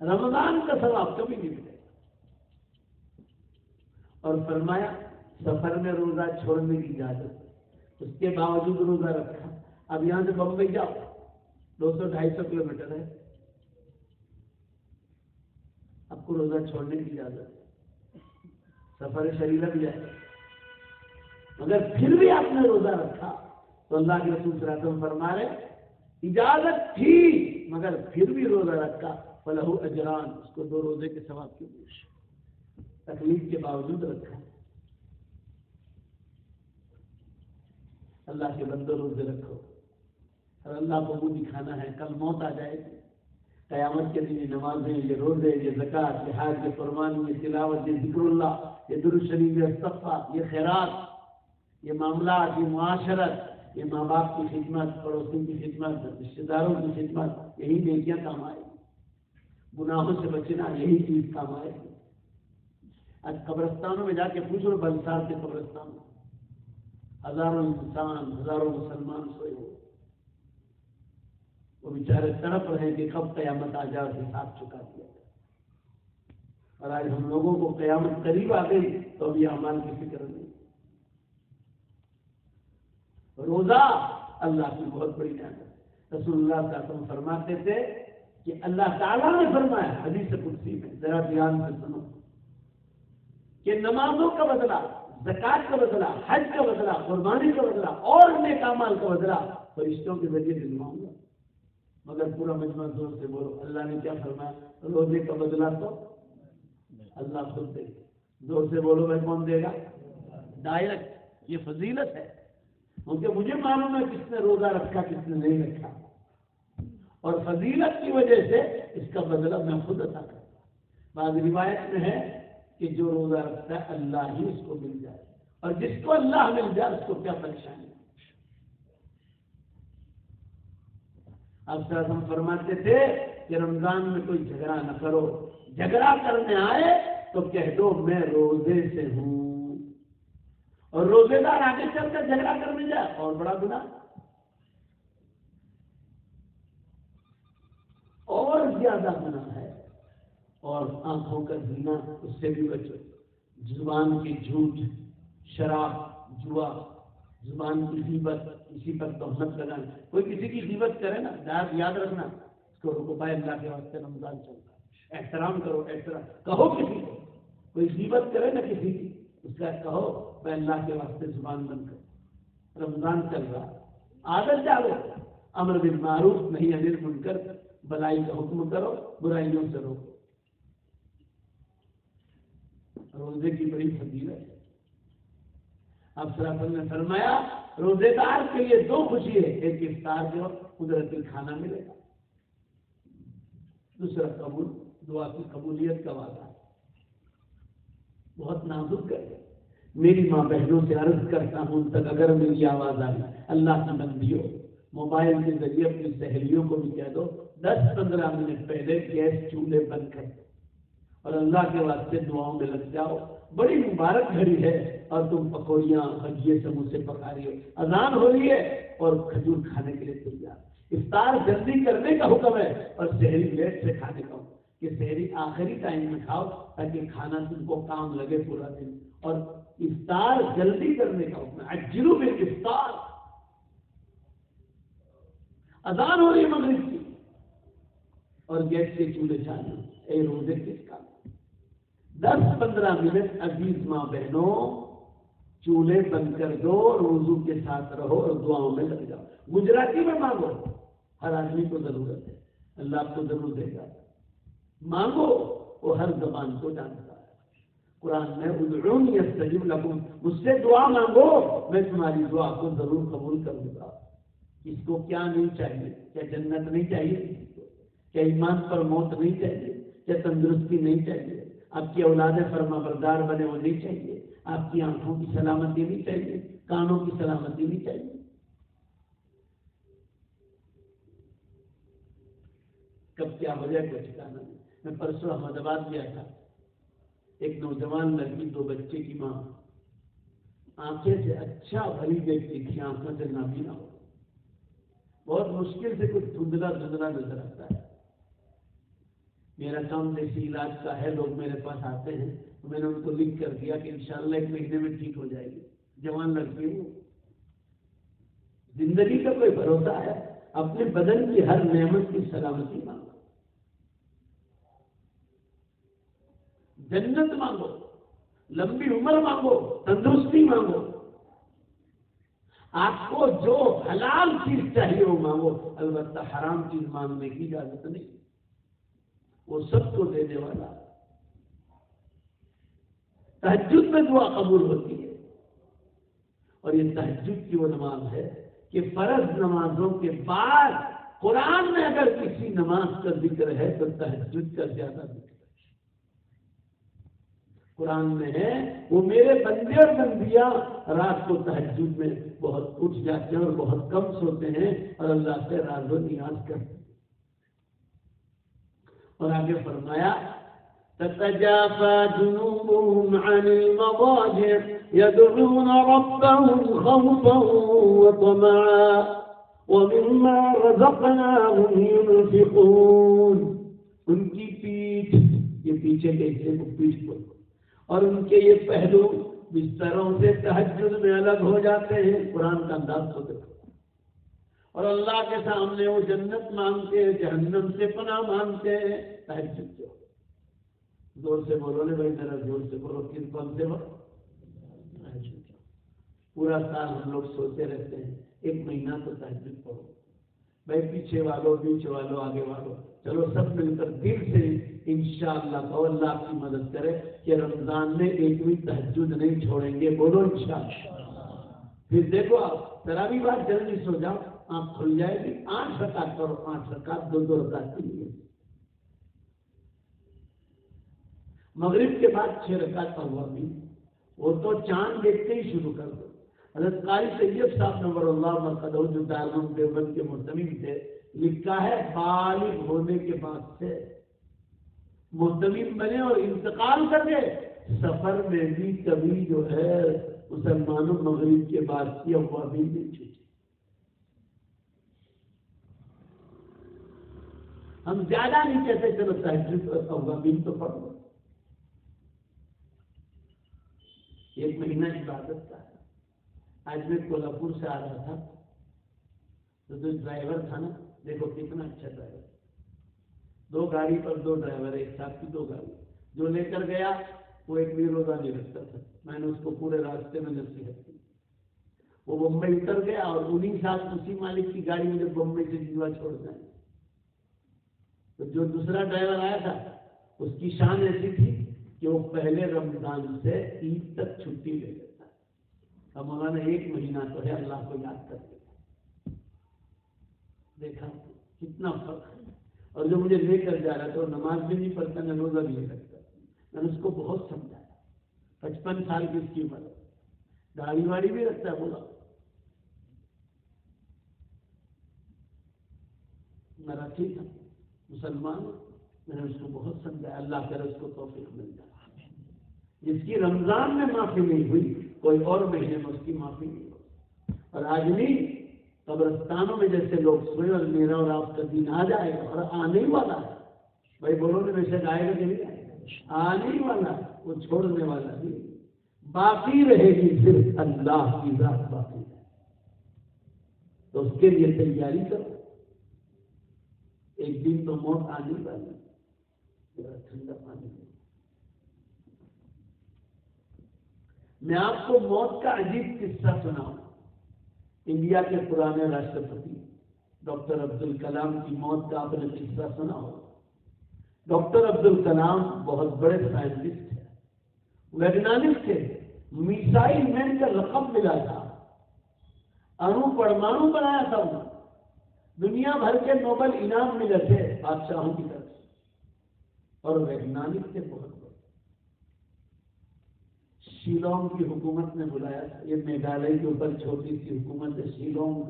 رمضان کا ثواب کبھی نہیں ملے۔ اور فرمایا سفر میں روزہ چھوڑنے کی اجازت، اس کے باوجود روزہ رکھا۔ اب یہاں سے بمبئی جاؤ، 200-250 کلومیٹر ہے، آپ کو روزہ چھوڑنے کی اجازت ہے، سفر شریعہ بھی جائے، مگر پھر بھی آپ نے روزہ رکھا تو اللہ کے رسول صلی اللہ علیہ وسلم فرما رہے اجازت تھی مگر پھر بھی روزہ رکھا، فلہ اجران، اس کو 2 روزے کے ثواب کیوں ملے، تکلیف کے باوجود رکھا۔ اللہ کے بندوں روزے رکھو، اور اللہ کو منہ دکھانا ہے، کل موت آ جائے گی، قیامت کے دن یہ نمازیں، یہ روزے، یہ زکوٰۃ، یہ حج، یہ قربانی، یہ تلاوت، یہ ذکر اللہ، یہ درود شریف، یہ استغفار، یہ خیرات، یہ معاملات، یہ معاشرت، یہ ماں باپ کی خدمت، پڑوسیوں کی خدمت، رشتے داروں کی خدمت، یہی نیکیاں کام آئے گی، گناہوں سے بچنا یہی چیز کام آئے گی۔ آج قبرستانوں میں جا کے پوچھو، بلسار کے قبرستان میں ہزاروں انسان، ہزاروں مسلمان سوئے ہوئے، وہ بیچارے تڑپ رہے ہیں کہ کب قیامت آ جائے اور حساب چکا دیا جائے۔ اور آج ہم لوگوں کو قیامت قریب آ گئی تو ابھی اعمال کی فکر نہیں۔ روزہ اللہ کی بہت بڑی نعمت۔ رسول اللہ صلی اللہ علیہ وسلم فرماتے تھے کہ اللہ تعالیٰ نے فرمایا حدیث قدسی میں، ذرا دھیان سے سنو، کہ نمازوں کا بدلہ، زکات کا بدلہ، حج کا بدلہ، قربانی کا بدلہ اور نیک اعمال کا بدلہ فرشتوں کے ذریعے دلواؤں گا۔ مگر پورا مجمع زور سے بولو، اللہ نے کیا فرمایا؟ روزے کا بدلہ تو اللہ خود دے گا۔ زور سے بولو بھائی، کون دے گا؟ ڈائریکٹ۔ یہ فضیلت ہے، کیونکہ مجھے معلوم ہے کس نے روزہ رکھا کس نے نہیں رکھا، اور فضیلت کی وجہ سے اس کا بدلہ میں خود عطا کرتا ہوں۔ بعض روایت میں ہے کہ جو روزہ رکھتا ہے اللہ ہی اس کو مل جائے، اور جس کو اللہ مل جائے اس کو کیا پریشانی۔ اب سر ہم فرماتے تھے کہ رمضان میں کوئی جھگڑا نہ کرو، جھگڑا کرنے آئے تو کہہ دو میں روزے سے ہوں، اور روزے دار آگے چل کر جھگڑا کرنے جائے اور بڑا گناہ، اور زیادہ گناہ ہے۔ اور آنکھوں کا زنا، اس سے بھی بچو، زبان کی جھوٹ، شراب، جوا، زبان کی غیبت، کسی پر تہمت لگانا۔ کوئی کسی کی غیبت کرے نا، یاد رکھنا اس کو رکو پائے، اللہ کے واسطے رمضان چلتا ہے، احترام کرو، احترام کہو کسی کو، کوئی غیبت کرے نا کسی کی، اس کا کہو میں اللہ کے واسطے زبان بند کرو، رمضان چل رہا، عادت ڈالو، امر بالمعروف نہیں انل منکر، بلائی کا حکم کرو، برائیوں سے روکو۔ روزے کی بڑی فضیلت ہے۔ اب صلی اللہ علیہ وسلم نے فرمایا روزے دار کے لیے دو خوشی ہے، ایک افطار کے وقت قدرتی کھانا ملے گا، دوسرا قبول، دعا کی قبولیت کا وعدہ۔ بہت نازک ہے، میری ماں بہنوں سے عرض کرتا ہوں ان تک اگر میری آواز آئی، اللہ کی بندیوں، موبائل کے ذریعے اپنی سہیلیوں کو بھی کہہ دو 10-15 منٹ پہلے گیس چولہے بند کر دو اور اللہ کے واسطے دعاؤں میں لگ جاؤ۔ بڑی مبارک گھڑی ہے اور تم پکوڑیاں بھجیے سموسے پکا رہی ہو، اذان ہو رہی ہے اور کھجور کھانے کے لیے تیار۔ افطار جلدی کرنے کا حکم ہے اور سحری لیٹ سے کھانے کا حکم، کہ سحری آخری ٹائم میں کھاؤ تاکہ کھانا تم کو کام لگے پورا دن، اور افطار جلدی کرنے کا حکم ہے، عجلوا بالافطار۔ اذان ہو رہی ہے مغرب کی اور گیس کے چولہے چالو، اے روزے کس کا؟ 10-15 منٹ عزیز ماں بہنوں چولہے بند کر دو، وضو کے ساتھ رہو اور دعاؤں میں لگ جاؤ۔ گجراتی میں مانگو، ہر آدمی کو ضرورت ہے، اللہ آپ کو ضرور دے گا۔ مانگو، وہ ہر زبان کو جانتا ہے۔ قرآن میں ادعونی استجب لکم، مجھ سے دعا مانگو میں تمہاری دعا کو ضرور قبول کروں گا۔ اس کو کیا نہیں چاہیے؟ کیا جنت نہیں چاہیے؟ کیا ایمان پر موت نہیں چاہیے؟ کیا تندرستی نہیں چاہیے؟ آپ کی اولاد فرما بردار بنے وہ نہیں چاہیے؟ آپ کی آنکھوں کی سلامتی نہیں چاہیے؟ کانوں کی سلامتی نہیں چاہیے؟ کب کیا ہو جائے کچھ ٹھکانا نہیں۔ میں پرسوں احمد آباد گیا تھا، ایک نوجوان لڑکی، 2 بچے کی ماں، آنکھیں سے اچھا بھلی دیکھتی تھی، آنکھوں سے نابینا ہو، بہت مشکل سے کچھ دھندلا دھندلا نظر آتا ہے۔ میرا کام دیسی علاج کا ہے، لوگ میرے پاس آتے ہیں تو میں نے ان کو لکھ کر دیا کہ انشاءاللہ 1 مہینے میں ٹھیک ہو جائے گی۔ جوان لڑکی ہوں، زندگی کا کوئی بھروسہ ہے، اپنے بدن کی ہر نعمت کی سلامتی مانگو، جنت مانگو، لمبی عمر مانگو، تندرستی مانگو، آپ کو جو حلال چیز چاہیے وہ مانگو، البتہ حرام چیز مانگنے کی اجازت نہیں، وہ سب کو دینے والا۔ تہجد میں دعا قبول ہوتی ہے، اور یہ تہجد کی وہ نماز ہے کہ فرض نمازوں کے بعد قرآن میں اگر کسی نماز کا ذکر ہے تو تہجد کا زیادہ ذکر ہے۔ قرآن میں ہے وہ میرے بندے اور بندیاں رات کو تہجد میں بہت اٹھ جاتے ہیں اور بہت کم سوتے ہیں اور اللہ سے راز و نیاز کرتے ہیں۔ اور آگے فرمایا تتجافى جنوبهم عن المضاجع يدعون ربهم خوفا وطمعا وَمِمَّا رَزَقْنَاهُمْ يُنْفِقُونَ. ان کی پیٹھ، یہ پیچھے کے حصے کو پیٹھ پر، اور ان کے یہ پہلو بستروں سے تہجد میں الگ ہو جاتے ہیں. قرآن کا انداز کو دیکھو. اور اللہ کے سامنے وہ جنت مانگتے ہیں، جہنم سے پناہ مانگتے ہیں. تہجد سے زور سے بولو نے بھائی، ذرا زور سے بولو. کن کون سے وقت؟ پورا سال ہم لوگ سوچتے رہتے ہیں، ایک مہینہ تو تہجد پڑھو. بھائی پیچھے والوں، بیچ والوں، آگے والوں، چلو سب مل کر دل سے انشاءاللہ کہو اللہ آپ کی مدد کرے کہ رمضان میں ایک بھی تہجد نہیں چھوڑیں گے. بولو انشاءاللہ. پھر دیکھو آپ تراویح بعد جلدی سو جاؤ، آنکھ کھل جائے گی. 8 رکعت کرو، 8 رکعت، 2 رکعت کے لیے. مغرب کے بعد 6 رکعت ہوا بھی، وہ تو چاند دیکھتے ہی شروع کر دو. حضرت قاری طیب صاحب نور اللہ مرقدہ جو دارالعلوم دیوبند کے محتمم تھے، لکھا ہے بالغ ہونے کے بعد سے محتمم بنے اور انتقال کر گئے. سفر میں بھی کبھی جو ہے مسلمانوں مغرب کے بعد کی ابوابی نہیں چھوٹی. ہم زیادہ نہیں کہتے چلو تہجد اور ابوابی تو پڑھو. ایک مہینہ عبادت کا ہے. آج میں کولہاپور سے آ رہا تھا تو جو ڈرائیور تھا نا، دیکھو کتنا اچھا ڈرائیور. 2 گاڑی پر 2 ڈرائیور، ایک ساتھ کی 2 گاڑی. جو لے کر گیا وہ ایک بھی روزہ نہیں رکھتا تھا. میں نے اس کو پورے راستے میں نصیحت کی. وہ بمبئی اتر گیا اور انہیں ساتھ اسی مالک کی گاڑی مجھے بمبئی سے جیوا چھوڑ جائے. تو جو دوسرا ڈرائیور آیا تھا اس کی شان ایسی تھی کہ وہ پہلے رمضان سے عید تک چھٹی لے لیتا. اب مولانا ایک مہینہ تو ہے اللہ کو یاد کر کے. دیکھا کتنا فرق ہے. اور جو مجھے لے کر جا رہا تھا وہ نماز بھی نہیں پڑھتا، نہ روزہ بھی نہیں رکھتا. میں نے اس کو بہت سمجھایا. 55 سال کی اس کی عمر ہے، داڑھی واڑی بھی رکھتا ہے. بولا میرا ٹھیک ہے مسلمان. میں نے اس کو بہت سمجھایا. اللہ کرے اس کو توفیق مل جائے. جس کی رمضان میں معافی نہیں ہوئی، کوئی اور مہینے میں اس کی معافی نہیں ہوئی. اور آج نہیں، قبرستانوں میں جیسے لوگ سوئے اور میرا اور آپ کا دن آ جائے گا، اور آنے ہی والا ہے. بھائی بولو نے ویسے آئے گا کہ نہیں آئے گا؟ آنے ہی والا ہے. وہ چھوڑنے والا نہیں. باقی رہے گی صرف اللہ کی ذات باقی ہے. تو اس کے لیے تیاری کرو. ایک دن تو موت آنے والی. ٹھنڈا پانی. میں آپ کو موت کا عجیب قصہ سناؤں. انڈیا کے پرانے راشٹرپتی ڈاکٹر عبد الکلام کی موت کا آپ نے قصہ سنا ہو. ڈاکٹر عبد الکلام بہت بڑے سائنٹسٹ تھے، ویگنانک تھے. میسائل مین کا لقب ملا تھا. انو پرمانو بنایا تھا. انہوں دنیا بھر کے نوبل انعام ملے تھے بادشاہوں کی طرف سے. اور ویگنانک تھے بہت بڑے. شیلانگ کی حکومت نے بلایا تھا. یہ میگھالیہ کے اوپر چھوٹی سی حکومت ہے شیلانگ.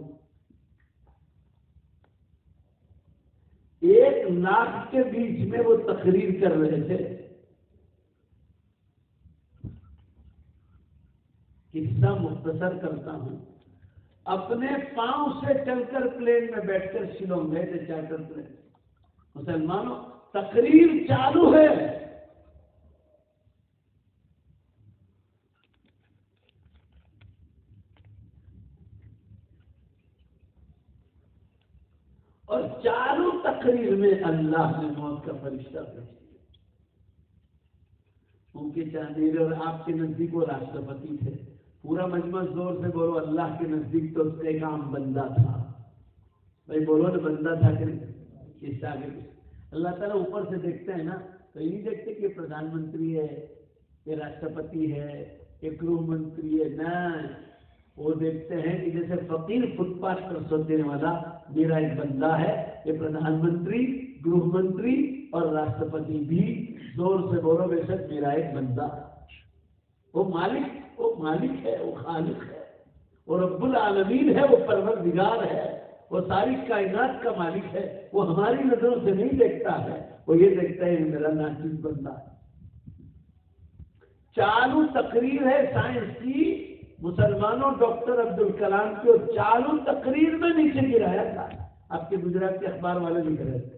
1 لاکھ کے بیچ میں وہ تقریر کر رہے تھے. قصہ مختصر کرتا ہوں. اپنے پاؤں سے چل کر پلین میں بیٹھ کر شیلانگ گئے تھے، چارٹر پلین. مسلمانوں تقریر چالو ہے. اور چالو تقریر میں اللہ نے موت کا فرشتہ بھیج دیا. ان کے چاندیل اور آپ کے نزدیک وہ راشٹرپتی تھے. پورا مجمع زور سے بولو اللہ کے نزدیک تو اس کا ایک عام بندہ تھا. بھائی بولو نا بندہ تھا کہ نہیں. اس آگے اللہ تعالیٰ اوپر سے دیکھتے ہیں نا، تو یہ نہیں دیکھتے کہ یہ پردھان منتری ہے، یہ راشٹرپتی ہے، یہ گروہ منتری ہے. نہیں، وہ دیکھتے ہیں کہ جیسے فقیر فٹ پاتھ پر سونے والا میرا ایک بندہ ہے. یہ پردھان منتری، گروہ منتری اور راشٹرپتی بھی زور سے بولو بے شک میرا ایک بندہ. وہ مالک ہے، وہ خالق ہے، وہ رب العالمین ہے، وہ پروردگار ہے، وہ ساری کائنات کا مالک ہے. وہ ہماری نظروں سے نہیں دیکھتا ہے، وہ یہ دیکھتا ہے میرا ناچیز بندہ ہے. چالو تقریر ہے سائنس کی. مسلمانوں ڈاکٹر عبدالکلام کو چالو تقریر میں نیچے گرایا تھا. آپ کے گجرات کے اخبار والے لکھ رہے تھے.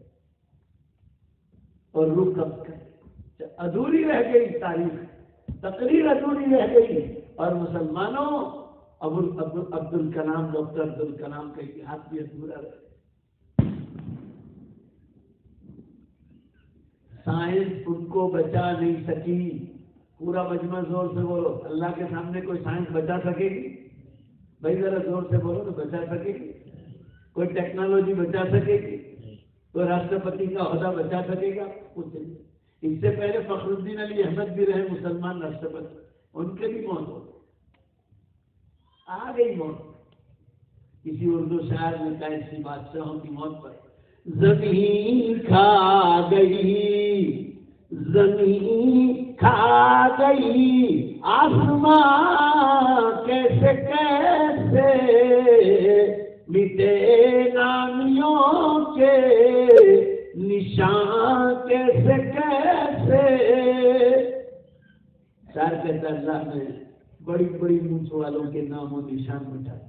اور روح کب کر ادھوری رہ گئی تاریخ، تقریر ادھوری رہ گئی. اور مسلمانوں عبدالکلام، ڈاکٹر عبدالکلام کا اتحاد بھی ادھورا رہ گیا. سائنس ان کو بچا نہیں سکی. پورا مجمع زور سے بولو، اللہ کے سامنے کوئی سائنس بچا سکے گی؟ بھائی ذرا زور سے بولو تو بچا سکے گی؟ کوئی ٹیکنالوجی بچا سکے گی؟ کوئی راشٹرپتی کا عہدہ بچا سکے گا؟ کچھ نہیں. اس سے پہلے فخر الدین علی احمد بھی رہے مسلمان راشٹرپتی، ان کے بھی موت ہو آ گئی موت. کسی اردو شاعر نے کہا ایسی بادشاہوں کی موت پر، زمین کھا گئی، زمین کھا گئی آسمان کیسے کیسے مٹے نامیوں کے نشان کیسے کیسے. شاعر کہتا اللہ نے بڑی بڑی مونچھ والوں کے نام و نشان مٹائے.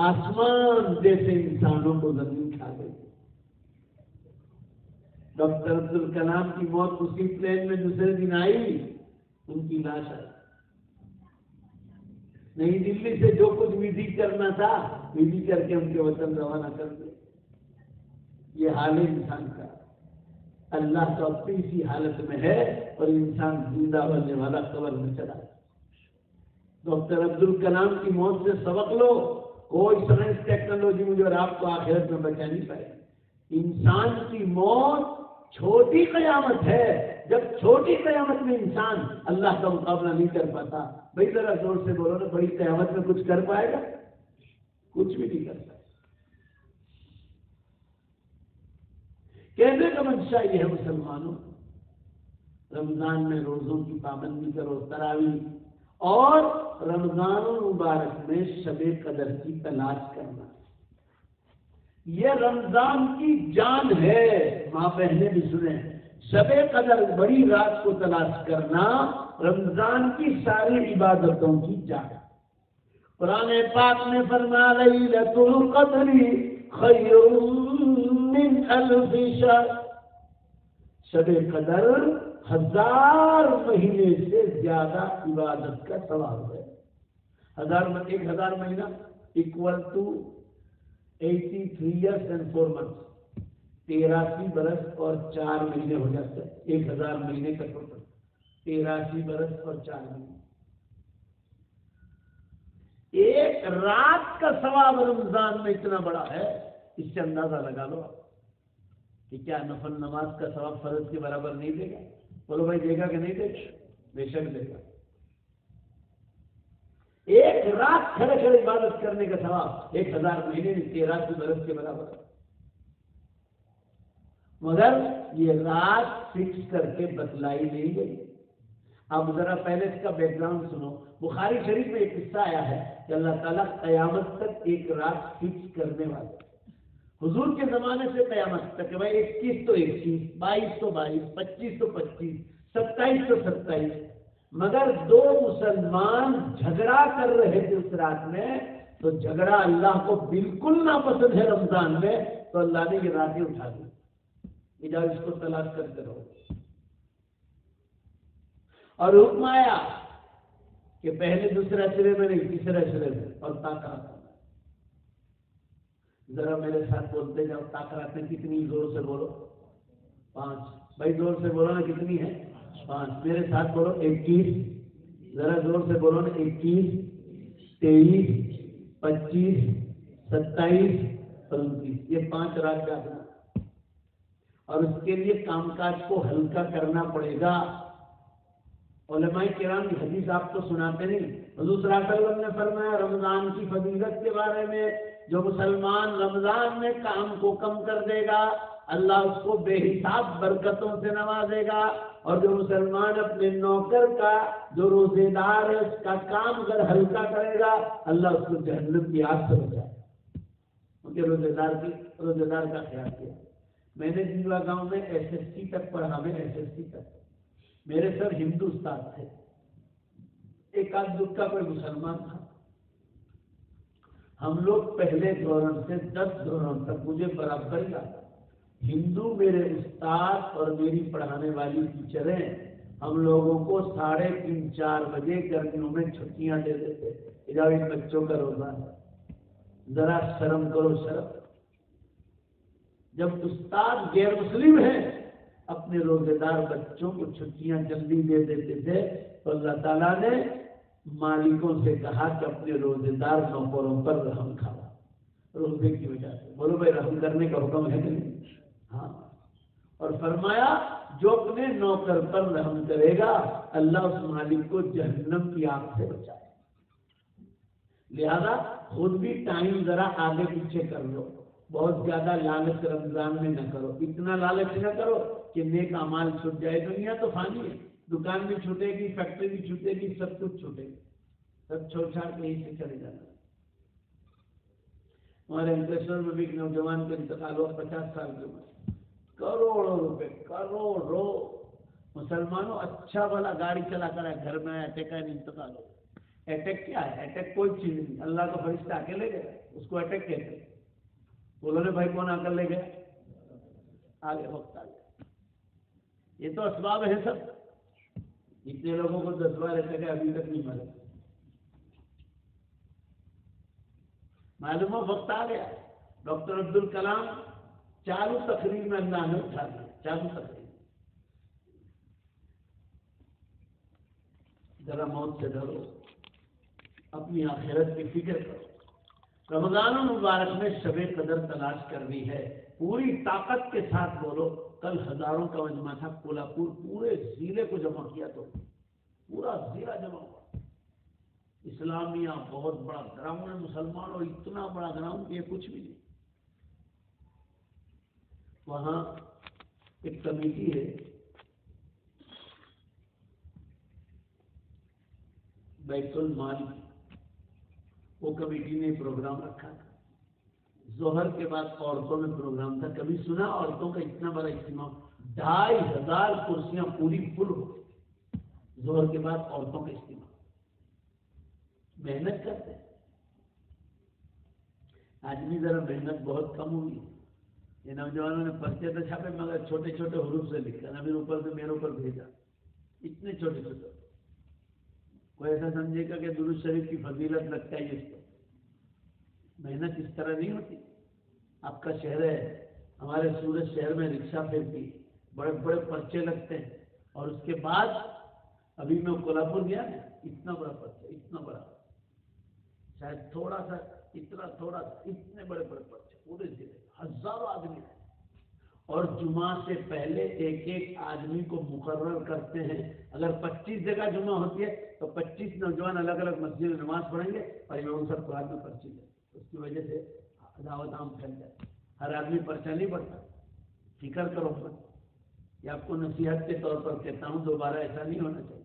آسمان جیسے انسانوں کو زمین کھا گئی. ڈاکٹر عبدالکلام کی موت اسی پلین میں دوسرے دن آئی. ان کی لاش آئی. نئی دلی سے جو کچھ ودھی کرنا تھا ودھی کر کے ان کے وطن روانہ کر دے. یہ حال ہے انسان کا. اللہ تو اپنی اسی حالت میں ہے اور انسان زندہ بننے والا قبر میں چلا. ڈاکٹر عبدالکلام کی موت سے سبق لو. کوئی سائنس ٹیکنالوجی مجھے اور آپ کو آخرت میں بچا نہیں پائے. انسان کی موت چھوٹی قیامت ہے. جب چھوٹی قیامت میں انسان اللہ کا مقابلہ نہیں کر پاتا، بھائی ذرا زور سے بولو نا، بڑی قیامت میں کچھ کر پائے گا؟ کچھ بھی نہیں کر پائے. کہنے کا منشا یہ ہے مسلمانوں، رمضان میں روزوں کی پابندی کرو، تراویح، اور رمضان المبارک میں شب قدر کی تلاش کرنا. یہ رمضان کی جان ہے. ماں بہنیں بھی سنیں، شب قدر بڑی رات کو تلاش کرنا رمضان کی ساری عبادتوں کی جان. قرآن پاک میں فرمایا لیلۃ القدر خیر من الف شہر. شب قدر 1000 مہینے سے زیادہ عبادت کا ثواب ہے. 1000 مہینہ equal to 83 years and 4 months. 83 برس اور 4 مہینے ہو جاتے ہیں. 1000 مہینے کا ٹوٹل 83 برس اور 4 مہینے. ایک رات کا ثواب رمضان میں اتنا بڑا ہے، اس سے اندازہ لگا لو کہ کیا نفل نماز کا ثواب فرض کے برابر نہیں دے گا؟ بولو بھائی دے گا کہ نہیں دے گا؟ بے شک دے گا. ایک رات کھڑے کھڑے عبادت کرنے کا ثواب 1000 مہینے میں 83 برس کے برابر ہے. مگر یہ رات فکس کر کے بتلائی نہیں گئی. اب ذرا پہلے اس کا بیک گراؤنڈ سنو. بخاری شریف میں ایک قصہ آیا ہے کہ اللہ تعالیٰ قیامت تک ایک رات فکس کرنے والے. حضور کے زمانے سے قیامت تک کہ بھائی 21 تو 21، 22 تو 22، 25 تو 25، 27 تو 27. مگر 2 مسلمان جھگڑا کر رہے تھے اس رات میں، تو جھگڑا اللہ کو بالکل ناپسند ہے رمضان میں، تو اللہ نے یہ راتیں اٹھا دی. جاؤ اس کو تلاش کرتے رہو. اور حکم آیا کہ پہلے دوسرے سرے میں نہیں، تیسرے سرے میں. اور طاقت ذرا میرے ساتھ بولتے جاؤ. طاقت کتنی؟ زور سے بولو. 5. بھائی زور سے بولو نا، کتنی ہے؟ 5. میرے ساتھ بولو 21. ذرا زور سے بولو نا. 21، 23، 25، 27 اور 29. یہ 5 رات کا ہے. اور اس کے لیے کام کاج کو ہلکا کرنا پڑے گا. علماء کرام کی حدیث آپ کو سناتے نہیں. حضور صلی اللہ علیہ وسلم نے فرمایا رمضان کی فضیلت کے بارے میں، جو مسلمان رمضان میں کام کو کم کر دے گا اللہ اس کو بے حساب برکتوں سے نوازے گا. اور جو مسلمان اپنے نوکر کا جو روزے دار ہے اس کا کام اگر ہلکا کرے گا اللہ اس کو جہنم کی آگ سے بچائے. ان کے روزے دار کا خیال کیا. میں نے جنگلا گاؤں میں SSC تک پڑھا. میں SSC تک، میرے سر ہندو استاد تھے. ایک آدھ دکھ کا کوئی مسلمان تھا. ہم لوگ پہلے دوران سے 10 دوران تک مجھے برابر یاد. ہندو میرے استاد اور میری پڑھانے والی ٹیچریں ہم لوگوں کو 3:30 4 بجے گرمیوں میں چھٹیاں دے دیتے. ان بچوں کا روزہ ہے, ذرا شرم کرو شرم. جب استاد غیر مسلم ہیں اپنے روزے دار بچوں کو چھٹیاں جلدی دے دیتے تھے تو اللہ تعالیٰ نے مالکوں سے کہا کہ اپنے روزے دار نوکروں پر رحم کھاؤ روزے کی وجہ سے. بولو بھائی رحم کرنے کا حکم ہے کہ نہیں؟ ہاں. اور فرمایا جو اپنے نوکر پر رحم کرے گا اللہ اس مالک کو جہنم کی آگ سے بچائے. لہذا خود بھی ٹائم ذرا آگے پیچھے کر لو. بہت زیادہ لالچ رمضان میں نہ کرو. اتنا لالچ نہ کرو کہ نیک اعمال چھوٹ جائے. دنیا تو فانی ہے, دکان بھی چھوٹے گی, فیکٹری بھی چھوٹے گی, سب کچھ چھوٹے گی. سب چھوڑ چھاڑ کے یہیں سے چلے جانا. ہمارے انکلیشور میں بھی ایک نوجوان کا انتقال ہوا 50 سال کی عمر. کروڑوں روپے, کروڑوں. مسلمانوں اچھا والا گاڑی چلا کر گھر میں اٹیک کا انتقال ہو. اٹیک کیا ہے؟ اٹیک کوئی چیز نہیں, اللہ کا فرشتہ آ کے لے گئے, اس کو اٹیک کہتے ہیں. بولو نے بھائی کون آ کر لے گئے؟ آگے وقت آ گیا. یہ تو اسباب ہے سب. اتنے لوگوں کو 10 بار اٹیک ہے ابھی تک نہیں مرے. معلوم ہو وقت آ گیا. ڈاکٹر عبدالکلام چالو تقریر میں اللہ نے اٹھا دیا. چالو تقریر ذرا موت سے ڈرو, اپنی آخرت کی فکر کرو. رمضان المبارک میں شب قدر تلاش کرنی ہے. پوری طاقت کے ساتھ بولو. کل ہزاروں کا مجمع تھا کولہاپور, پورے ضلع کو جمع کیا تو پورا ضلع جمع ہوا. اسلامیہ بہت بڑا گراؤنڈ ہے, مسلمانوں اتنا بڑا گراؤنڈ یہ کچھ بھی نہیں. وہاں ایک کمیٹی ہے, بیت المال, وہ کمیٹی نے پروگرام رکھا تھا. ظہر کے بعد عورتوں میں پروگرام تھا. کبھی سنا عورتوں کا اتنا بڑا اجتماع؟ 2500 کرسیاں پوری فل ہو. ظہر کے بعد عورتوں کا اجتماع. محنت کرتے ہیں آدمی, ذرا محنت بہت کم ہوئی. یہ نوجوانوں نے پرچے تو چھاپے مگر چھوٹے چھوٹے حروف سے لکھا, نبی اوپر سے میرے اوپر بھیجا. اتنے چھوٹے چھوٹے. کوئی ایسا سمجھے گا کہ درود شریف کی فضیلت لگتا ہے اس کو. محنت اس طرح نہیں ہوتی. آپ کا شہر ہے, ہمارے سورج شہر میں رکشہ پھرتی, بڑے بڑے پرچے لگتے ہیں, اور اس کے بعد ابھی میں کولہاپور گیا نا, اتنا بڑا پرچہ, اتنا بڑا, شاید تھوڑا سا, اتنا تھوڑا سا, اتنے بڑے بڑے پرچے پورے ضلع, ہزاروں آدمی ہیں. اور جمعہ سے پہلے ایک ایک آدمی کو مقرر کرتے ہیں. اگر 25 جگہ جمعہ ہوتی ہے تو 25 نوجوان الگ الگ مسجد میں نماز پڑھیں گے اور امام صاحب قرآن میں پرچی دیں. اس کی وجہ سے دعوت عام پھیل جائے. ہر آدمی پرچہ نہیں پڑھتا, فکر کرو مت. یہ آپ کو نصیحت کے طور پر کہتا ہوں, دوبارہ ایسا نہیں ہونا چاہیے.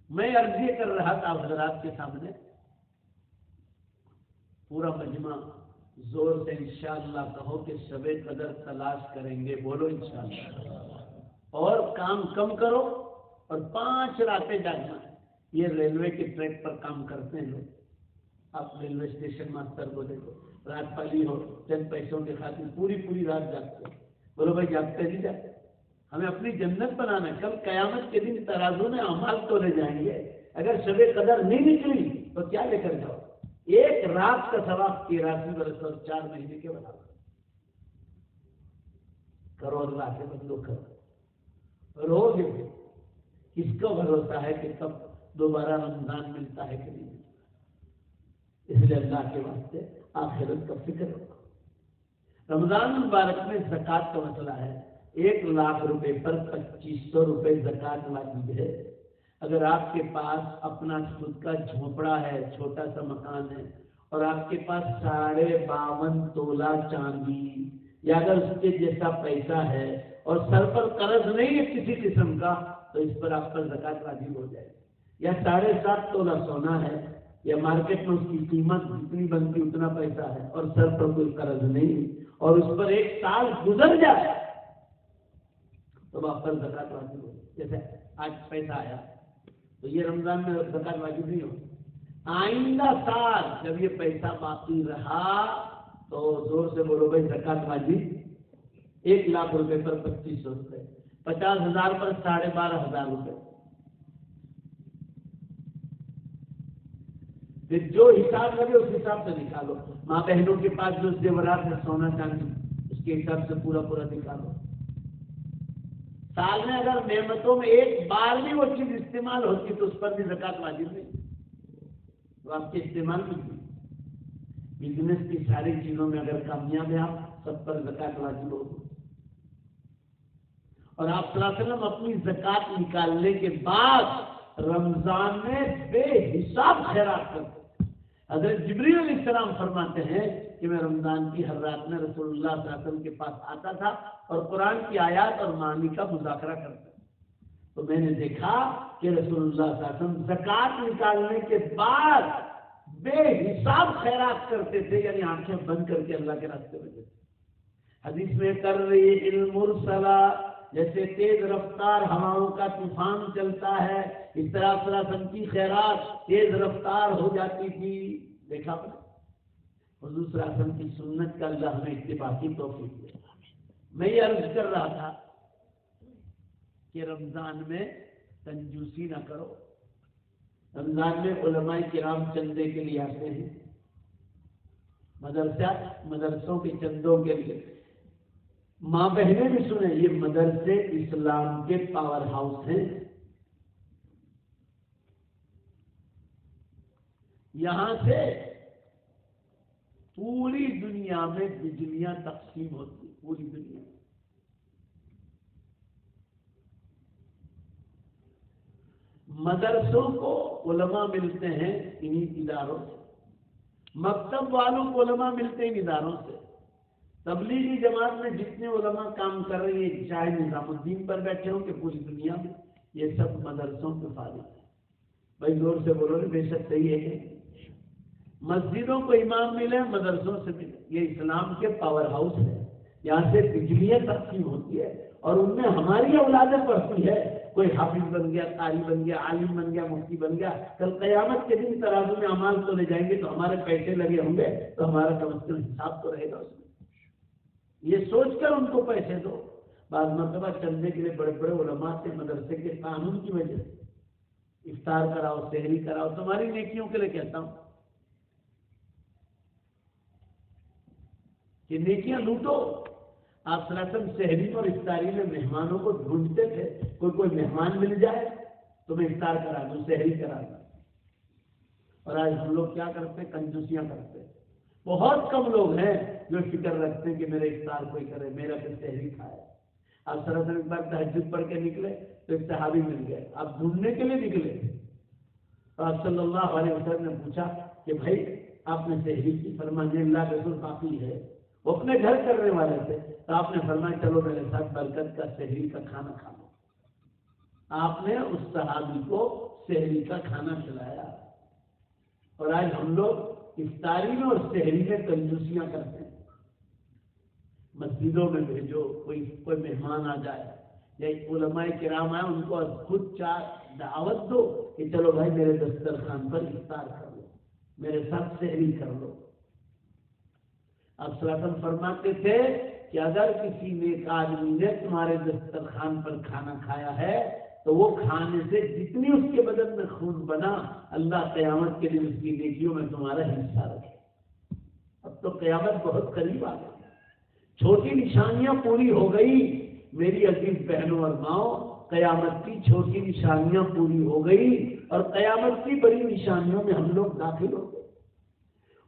میں عرض یہ کر رہا تھا حضرات کے سامنے, پورا مجمع زور سے انشاءاللہ کہو کہ شب قدر تلاش کریں گے. بولو انشاءاللہ. اور کام کم کرو اور 5 راتیں جاگنا. یہ ریلوے کے ٹریک پر کام کرتے ہیں لوگ. آپ ریلوے اسٹیشن ماسٹر کو دیکھو, رات پالی ہو, چند پیسوں کے خاطر پوری رات جاگتے. بولو بھائی جاگتے نہیں جاتے. ہمیں اپنی جنت بنانا ہے. کل قیامت کے دن ترازو میں اعمال تو لے جائیں گے. اگر شب قدر نہیں نکلی تو کیا لے کر جاؤ؟ ایک رات کا ثواب 83 برس اور 4 مہینے کے برابر. کرو اللہ کے بندوں کرو. روز کس کو بھروسہ ہے کہ کب دوبارہ رمضان ملتا ہے کہ نہیں ملتا؟ اس لیے اللہ کے واسطے آخرت کا فکر ہوگا. رمضان مبارک میں زکوٰۃ کا مسئلہ ہے. 1 لاکھ روپے پر 2500 روپے زکوٰۃ واجب ہے. اگر آپ کے پاس اپنا خود کا جھونپڑا ہے, چھوٹا سا مکان ہے, اور آپ کے پاس 52.5 تولہ چاندی یا اگر اس کے جیسا پیسہ ہے اور سر پر قرض نہیں ہے کسی قسم کا, تو اس پر آپ پر زکوٰۃ واجب ہو جائے. یا 7.5 تولہ سونا ہے, یا مارکیٹ میں اس کی قیمت جتنی بنتی اتنا پیسہ ہے اور سر پر کوئی قرض نہیں, اور اس پر 1 سال گزر جائے تو آپ پر زکوٰۃ واجب ہو. جیسے آج پیسہ آیا تو یہ رمضان میں زکات واجب نہیں ہوگی۔ آئندہ سال جب یہ پیسہ باقی رہا تو زور سے بولو بھائی زکات واجب 1,00,000 روپے پر 2,500 روپے، 50,000 پر 12,500 روپے۔ پھر جو حساب لگے اس حساب سے نکالو۔ ماں بہنوں کے پاس جو زیورات ہے سونا چاندی اس کے حساب سے پورا نکالو۔ سال میں اگر نعمتوں میں ایک بار بھی وہ چیز استعمال ہوتی تو اس پر بھی زکات واجب نہیں، تو آپ کے استعمال میں بزنس کی ساری چیزوں میں اگر کامیاب ہیں آپ سب پر زکات واجب ہوگی۔ اور آپ صلی اللہ علیہ وسلم اپنی زکات نکالنے کے بعد رمضان میں بے حساب خیرات کرتے۔ حضرت جبریل علیہ السلام فرماتے ہیں کہ میں رمضان کی ہر رات میں رسول اللہ صلی اللہ علیہ وسلم کے پاس آتا تھا اور قرآن کی آیات اور معانی کا مذاکرہ کرتا تھا، تو میں نے دیکھا کہ رسول اللہ صلی اللہ علیہ وسلم زکات نکالنے کے بعد بے حساب خیرات کرتے تھے، یعنی آنکھیں بند کر کے اللہ کے راستے میں دیتے۔ حدیث میں کر رہی المرسلہ، جیسے تیز رفتار ہواؤں کا طوفان چلتا ہے اس طرح صلی اللہ علیہ وسلم کی خیرات تیز رفتار ہو جاتی تھی۔ دیکھا حضور صلی اللہ علیہ وسلم کی سنت کا اللہ ہمیں اتباع کی توفیق دے۔ میں یہ عرض کر رہا تھا کہ رمضان میں کنجوسی نہ کرو۔ رمضان میں علماء کرام چندے کے لیے آتے ہیں، مدرسوں کے چندوں کے لیے۔ ماں بہنیں بھی سنیں، یہ مدرسے اسلام کے پاور ہاؤس ہیں۔ یہاں سے پوری دنیا میں بجلیاں تقسیم ہوتی، پوری دنیا میں۔ مدرسوں کو علماء ملتے ہیں انہی اداروں سے، مکتب والوں کو علماء ملتے ہیں اداروں سے، تبلیغی جماعت میں جتنے علماء کام کر رہے ہیں چاہے نظام الدین پر بیٹھے ہوں کہ پوری دنیا میں، یہ سب مدرسوں کے فارغ ہیں۔ بھائی زور سے بولو نا، بے شک صحیح ہے کہ مسجدوں کو امام ملے، مدرسوں سے ملے، یہ اسلام کے پاور ہاؤس ہے۔ یہاں سے بجلیاں تقسیم ہوتی ہے اور ان میں ہماری اولادیں پڑھتی ہے۔ کوئی حافظ بن گیا، قاری بن گیا، عالم بن گیا، مفتی بن گیا، کل قیامت کے دن ترازو میں اعمال تو لے جائیں گے تو ہمارے پیسے لگے ہوں گے تو ہمارا کم از کم حساب تو رہے گا اس میں۔ یہ سوچ کر ان کو پیسے دو۔ بعض مرتبہ چندے کے لیے بڑے بڑے علماء سے مدرسے کے قانون کی وجہ سے افطار کراؤ، سحری کراؤ، تمہاری نیکیوں کے لیے کہتا ہوں کہ نیکیاں لوٹو۔ آپ صلی اللہ علیہ وسلم سحری اور افطاری میں مہمانوں کو ڈھونڈتے تھے، کوئی مہمان مل جائے تو میں افطار کرا دوں، سحری کرا دوں۔ اور آج ہم لوگ کیا کرتے ہیں؟ کنجوسیاں کرتے ہیں۔ بہت کم لوگ ہیں جو فکر رکھتے ہیں کہ میرے افطار کوئی کرے، میرا کوئی سحری کھائے۔ آپ صلی اللہ علیہ وسلم ایک بار تہجد پڑھ کے نکلے تو ایک صحابی مل گئے، آپ ڈھونڈنے کے لیے نکلے تو آپ صلی اللہ علیہ وسلم نے پوچھا کہ بھائی آپ نے سحری کی؟ فرمایا اللہ کے رسول باقی ہے، وہ اپنے گھر کرنے والے تھے، تو آپ نے فرمایا چلو میرے ساتھ برکت کا سحری کا کھانا کھا لو۔ آپ نے اس صحابی کو سحری کا کھانا کھلایا۔ اور آج ہم لوگ افطاری میں اور سحری میں کنجوسیاں کرتے ہیں۔ مسجدوں میں بھیجو، کوئی مہمان آ جائے یا علماء کرام آئے ان کو خود دعوت دو کہ چلو بھائی میرے دسترخوان پر افطار کر لو، میرے ساتھ سحری کر لو۔ اب صلی اللہ علیہ وسلم فرماتے تھے کہ اگر کسی نیک آدمی نے تمہارے دسترخوان پر کھانا کھایا ہے تو وہ کھانے سے جتنی اس کے بدن میں خون بنا، اللہ قیامت کے دن اس کی نیکیوں میں تمہارا حصہ رکھے۔ اب تو قیامت بہت قریب آ گئی، چھوٹی نشانیاں پوری ہو گئی میری عزیز بہنوں اور ماؤں، قیامت کی چھوٹی نشانیاں پوری ہو گئی اور قیامت کی بڑی نشانیوں میں ہم لوگ داخل ہو گئے۔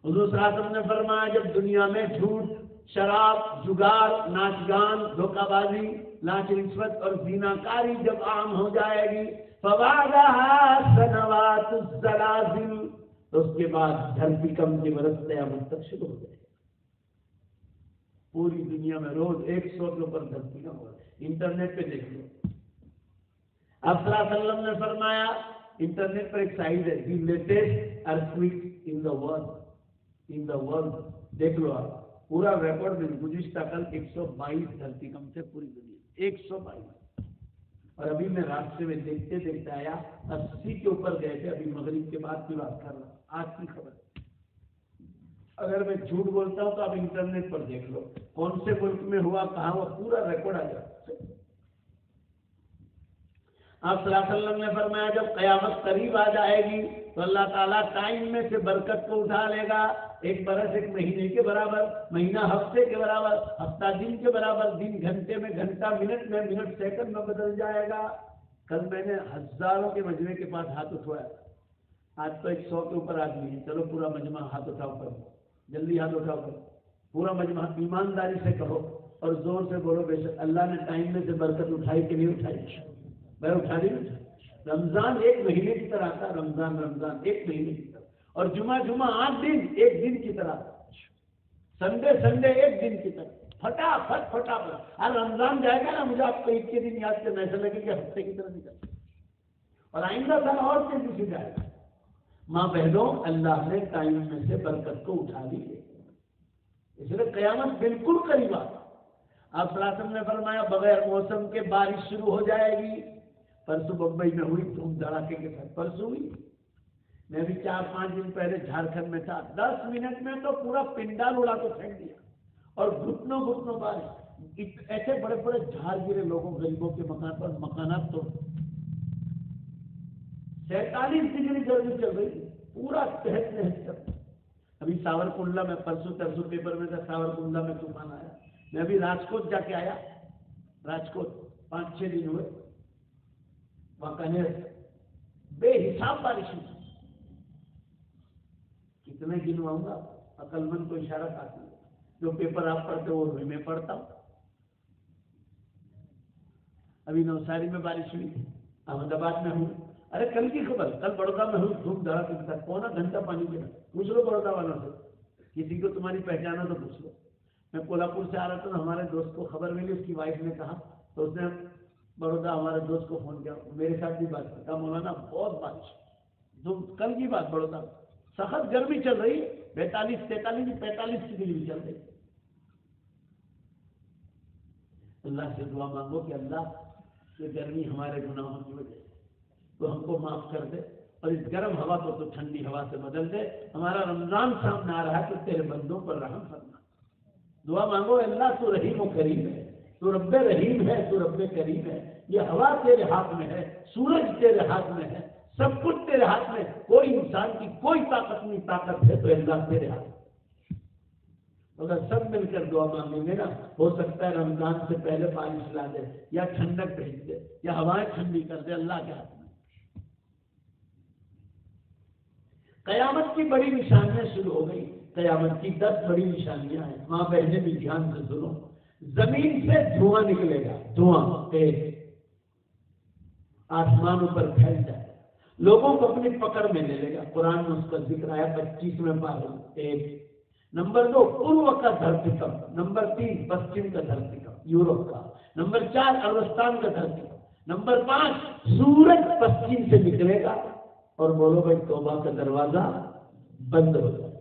حضور صلی اللہ علیہ وسلم نے فرمایا جب دنیا میں جھوٹ، شراب، جگار، ناچ گان، دھوکہ بازی، لاچ رشوت اور زنا کاری جب عام ہو جائے گی فَبَعْدَهَا سَنَوَاتُ الزَّلَازِلُ، تو اس کے بعد دھرتی کم کے برس قیامت تک شروع ہو جائے گی۔ پوری دنیا میں روز 100 کے اوپر دھرتی کم ہو رہا ہے، انٹرنیٹ پہ دیکھ لو۔ اب صلی اللہ علیہ وسلم نے فرمایا انٹرنیٹ پر ایک سائٹ ہے the latest earthquake in the world, دیکھ لو آپ پورا ریکارڈ میں گزشتہ کل 122 دھرتی کم سے پوری دنیا 122۔ اور ابھی میں راستے میں دیکھتے دیکھتے آیا 80 کے اوپر گئے تھے، ابھی مغرب کے بعد کی بات کر رہا ہوں، آج کی خبر۔ اگر میں جھوٹ بولتا ہوں تو آپ انٹرنیٹ پر دیکھ لو کون سے ملک میں ہوا، کہاں ہوا، پورا ریکارڈ آ جاتا۔ آپ صلی اللہ علیہ وسلم نے فرمایا جب قیامت قریب آ جائے گی تو اللہ تعالیٰ ٹائم میں سے برکت کو اٹھا لے گا، ایک برس ایک مہینے کے برابر، مہینہ ہفتے کے برابر، ہفتہ دن کے برابر، دن گھنٹے میں، گھنٹہ منٹ میں، منٹ سیکنڈ میں بدل جائے گا۔ کل میں نے ہزاروں کے مجمع کے پاس ہاتھ اٹھوایا، آج تو 100 کے اوپر آدمی ہے، چلو پورا مجمع ہاتھ اٹھاؤ کرو، جلدی ہاتھ اٹھاؤ کرو، پورا مجمع ایمانداری سے کہو اور زور سے بولو بے شک اللہ نے ٹائم میں سے برکت اٹھائی کہ نہیں اٹھائی؟ میں اٹھا دی۔ رمضان ایک مہینے کی طرح تھا، رمضان ایک مہینے کی طرح، اور جمعہ 8 دن ایک دن کی طرح، سنڈے ایک دن کی طرح، فٹافٹ۔ اور رمضان جائے گا نا، مجھے آپ کو عید کے دن یاد کرنا، ایسا لگے کہ ہفتے کی طرح نکل، اور آئندہ سال اور تیزی سے جائے گا۔ ماں بہنوں، اللہ نے ٹائم میں سے برکت کو اٹھا دی ہے، اس لیے قیامت بالکل قریب آ۔ آپ صلی اللہ علیہ وسلم نے فرمایا بغیر موسم کے بارش شروع ہو جائے گی۔ پرسوں بمبئی میں ہوئی، دھوم دھڑاکے کے ساتھ پرسوں ہوئی۔ میں بھی 4-5 دن پہلے جھارکھنڈ میں تھا، 10 منٹ میں تو پورا پنڈال اڑا کے پھینک دیا، اور گھٹنوں بارش، ایسے بڑے بڑے جھاڑ گرے لوگوں غریبوں کے مکان پر، مکانات تو 47 ڈگری گرمی چل رہی تھی، پورا تہس۔ ابھی ساورکنڈلا میں پرسوں پیپر میں تھا، ساورکنڈلا میں طوفان آیا۔ میں ابھی راجکوٹ جا کے آیا، راجکوٹ 5-6 دن ہوئے، وہاں کہنے بے حساب بارش ہوئی، کتنے گنواؤں گا؟ عقل مند کو اشارہ کافی ہے، جو پیپر آپ پڑھتے وہ میں پڑھتا ہوں۔ ابھی نوساری میں بارش ہوئی، احمد آباد میں ہوں، ارے کل کی خبر، کل بڑودہ میں ہوں، دھوم دھڑاکے کے ساتھ، پونا گھنٹہ پانی گرا، پوچھ لو بڑودہ والوں سے، کسی کو تمہاری پہچانا تو پوچھ لو۔ میں کولہاپور سے آ رہا تھا، ہمارے دوست کو خبر ملی، اس کی وائف نے کہا، تو اس نے بڑودہ ہمارے دوست کو فون کیا، میرے ساتھ بھی بات کرتا، مولانا بہت بارش، کل کی بات، بڑودہ سخت گرمی چل رہی، 42-43-45 ڈگری بھی چل رہی۔ اللہ سے دعا مانگو کہ اللہ یہ گرمی ہمارے گناہوں کی وجہ سے تو ہم کو معاف کر دے، اور اس گرم ہوا کو تو ٹھنڈی ہوا سے بدل دے۔ ہمارا رمضان سامنے آ رہا ہے تو تیرے بندوں پر رحم فرما، دعا مانگو اللہ تو رحیم و کریم ہے، تو رب رحیم ہے، تو رب کریم ہے، یہ ہوا تیرے ہاتھ میں ہے، سورج تیرے ہاتھ میں ہے، سب کچھ تیرے ہاتھ میں، کوئی انسان کی کوئی طاقت نہیں، طاقت ہے تو اللہ تیرے ہاتھ میں۔ اگر سب مل کر دعا مانگیں گے نا، ہو سکتا ہے رمضان سے پہلے بارش لا دے، یا ٹھنڈک بھیج دے، یا ہوائیں ٹھنڈی کر دے، اللہ کے ہاتھ میں۔ قیامت کی بڑی نشانیاں شروع ہو گئی، قیامت کی 10 بڑی نشانیاں ہیں، ماں بہنیں بھی دھیان سے سنو۔ زمین سے دھواں نکلے گا، دھواں تیز، آسمانوں پر پھیل جائے، لوگوں کو اپنی پکڑ میں لے لے گا، قرآن میں اس کا ذکر آیا 25ویں پارے میں۔ 1 نمبر 2 پورو کا دھرتیکم، نمبر 3 پشچم کا دھرتیکم یورپ کا، نمبر 4 افغانستان کا دھرتیکم، نمبر 5 سورج پشچم سے نکلے گا، اور بولو بھائی توبہ کا دروازہ بند ہو جائے۔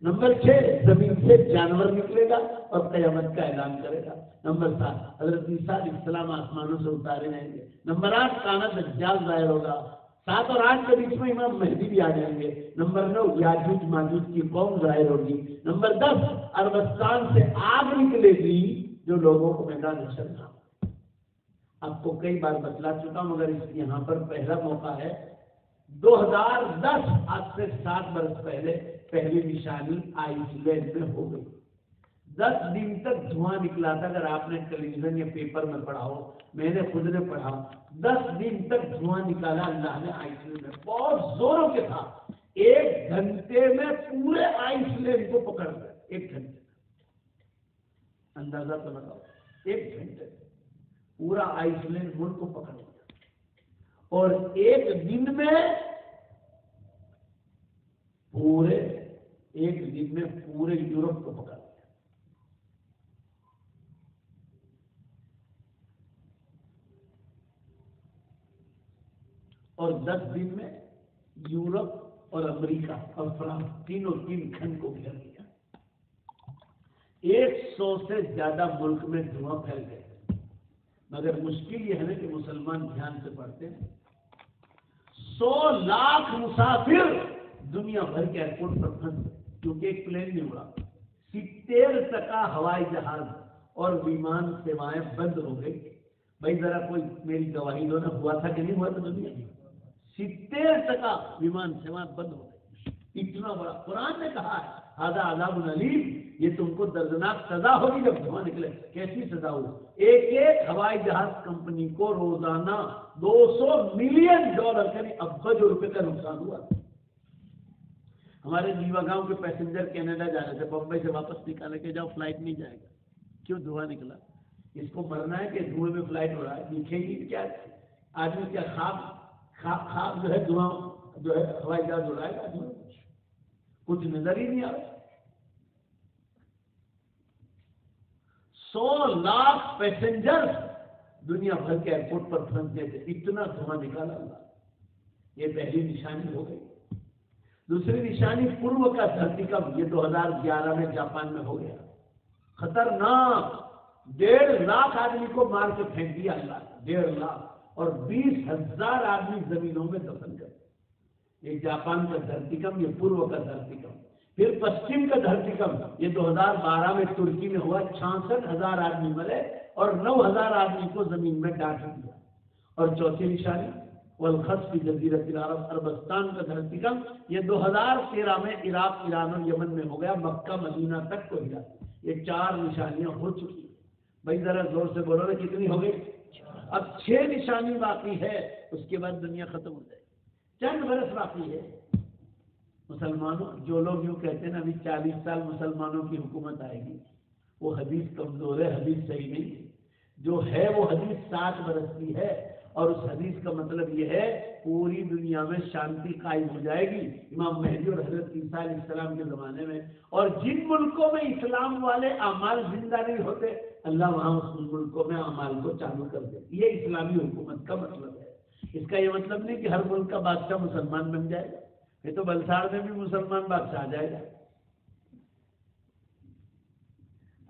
نمبر 6 زمین سے جانور نکلے گا اور قیامت کا اعلان کرے گا۔ نمبر 7 حضرت عیسیٰ علیہ السلام آسمانوں سے اتارے جائیں گے۔ نمبر 8 کانا دجال ظاہر ہوگا۔ 7 اور 8 کے بیچ میں امام مہدی بھی آ جائیں گے۔ نمبر 9 یاجوج ماجوج کی قوم ظاہر ہوگی۔ نمبر 10 عربستان سے آگ نکلے گی جو لوگوں کو میدان حشر میں۔ آپ کو کئی بار بتلا چکا ہوں، مگر اس یہاں پر پہلا موقع ہے۔ 2010 آج سے 7 برس پہلے پہلی نشانی آئس لینڈ میں ہو گئی۔ 10 دن تک دھواں نکلا تھا، اگر آپ نے ٹیلی ویژن یا پیپر میں پڑھا ہو، میں نے خود نے پڑھا، 10 دن تک دھواں نکالا اللہ نے آئس لینڈ میں، بہت زوروں کے ساتھ۔ 1 گھنٹے میں پورے آئس لینڈ کو پکڑ گئے، 1 گھنٹے، اندازہ تو لگاؤ، 1 گھنٹے پورا آئس لینڈ ملک کو پکڑ گیا، اور 1 دن میں پورے یورپ کو پکڑ لیا۔ اور 10 دن میں یورپ اور امریکہ اور فرانس تینوں 3 کھنڈ کو گھیر لیا۔ 100 سے زیادہ ملک میں دھواں پھیل گئے۔ مگر مشکل یہ ہے نا کہ مسلمان دھیان سے پڑھتے ہیں. 100 لاکھ مسافر دنیا بھر کے ایئرپورٹ پر پھنس گئے کیونکہ ایک پلین نہیں اڑا. 70% ہوائی جہاز اور ومان سیوائیں بند ہو گئی. بھائی ذرا کوئی میری گواہی دو نا، ہوا تھا کہ نہیں ہوا تھا دنیا میں؟ 70% ومان سیوائیں بند ہو گئی. اتنا بڑا قرآن نے کہا ہے ھذا عذاب علیم، یہ تم کو دردناک سزا ہوگی جب دھواں نکلے. کیسی سزا ہو؟ ایک ہوائی جہاز کمپنی کو روزانہ $200 ملین یعنی ابج روپے کا نقصان ہوا. ہمارے نیوا گاؤں کے پیسنجر کینیڈا جا رہے تھے، بمبئی سے واپس نکالے کے جاؤ فلائٹ نہیں جائے گا. کیوں؟ دھواں نکلا. اس کو مرنا ہے کہ دھوئیں میں فلائٹ ہو رہا ہے؟ دکھے گی کیا آدمی؟ کیا خواب جو ہے دھواں جو ہے ہوائی جہاز اڑائے گا؟ کچھ نظر ہی نہیں آ رہا. 100 لاکھ پیسنجر دنیا بھر کے ایئرپورٹ پر پھنس گئے تھے. اتنا دھواں نکالا اللہ. یہ پہلی نشانی ہو گئی. دوسری نشانی پورو کا دھرتیکمپ. یہ 2011 میں جاپان میں ہو گیا. خطرناک. 1.5 لاکھ آدمی کو مار کے پھینک دیا اللہ. 1.5 لاکھ اور 20,000 آدمی زمینوں میں دفن کر. یہ جاپان کا دھرتیکمپ، یہ پورو کا دھرتیکمپ. پھر پشچم کا دھرتیکمپ، یہ 2012 میں ترکی میں ہوا. 66,000 آدمی مرے اور 9,000 آدمی کو زمین میں ڈانٹ دیا. اور چوتھی نشانی والخسف جزیرۃ العرب، عربستان کا دھرتیکمپ. یہ 2013 میں عراق، ایران اور یمن میں ہو گیا. مکہ مدینہ تک کو ہلا. یہ 4 نشانیاں ہو چکی ہیں. بھائی ذرا زور سے بولو نا، کتنی ہو گئی؟ اب 6 نشانی باقی ہے، اس کے بعد دنیا ختم ہو جائے. چند برس باقی ہے. مسلمانوں، جو لوگ یوں کہتے ہیں نا ابھی 40 سال مسلمانوں کی حکومت آئے گی، وہ حدیث کمزور ہے، حدیث صحیح نہیں ہے. جو ہے وہ حدیث 60 برس کی ہے، اور اس حدیث کا مطلب یہ ہے پوری دنیا میں شانتی قائم ہو جائے گی امام مہدی اور حضرت عیسیٰ علیہ السلام کے زمانے میں. اور جن ملکوں میں اسلام والے اعمال زندہ نہیں ہوتے، اللہ وہاں اس ملکوں میں اعمال کو چالو کر دے. یہ اسلامی حکومت کا مطلب ہے. اس کا یہ مطلب نہیں کہ ہر ملک کا بادشاہ مسلمان بن جائے گا. یہ تو بلساڑ میں بھی مسلمان بادشاہ آ جائے گا.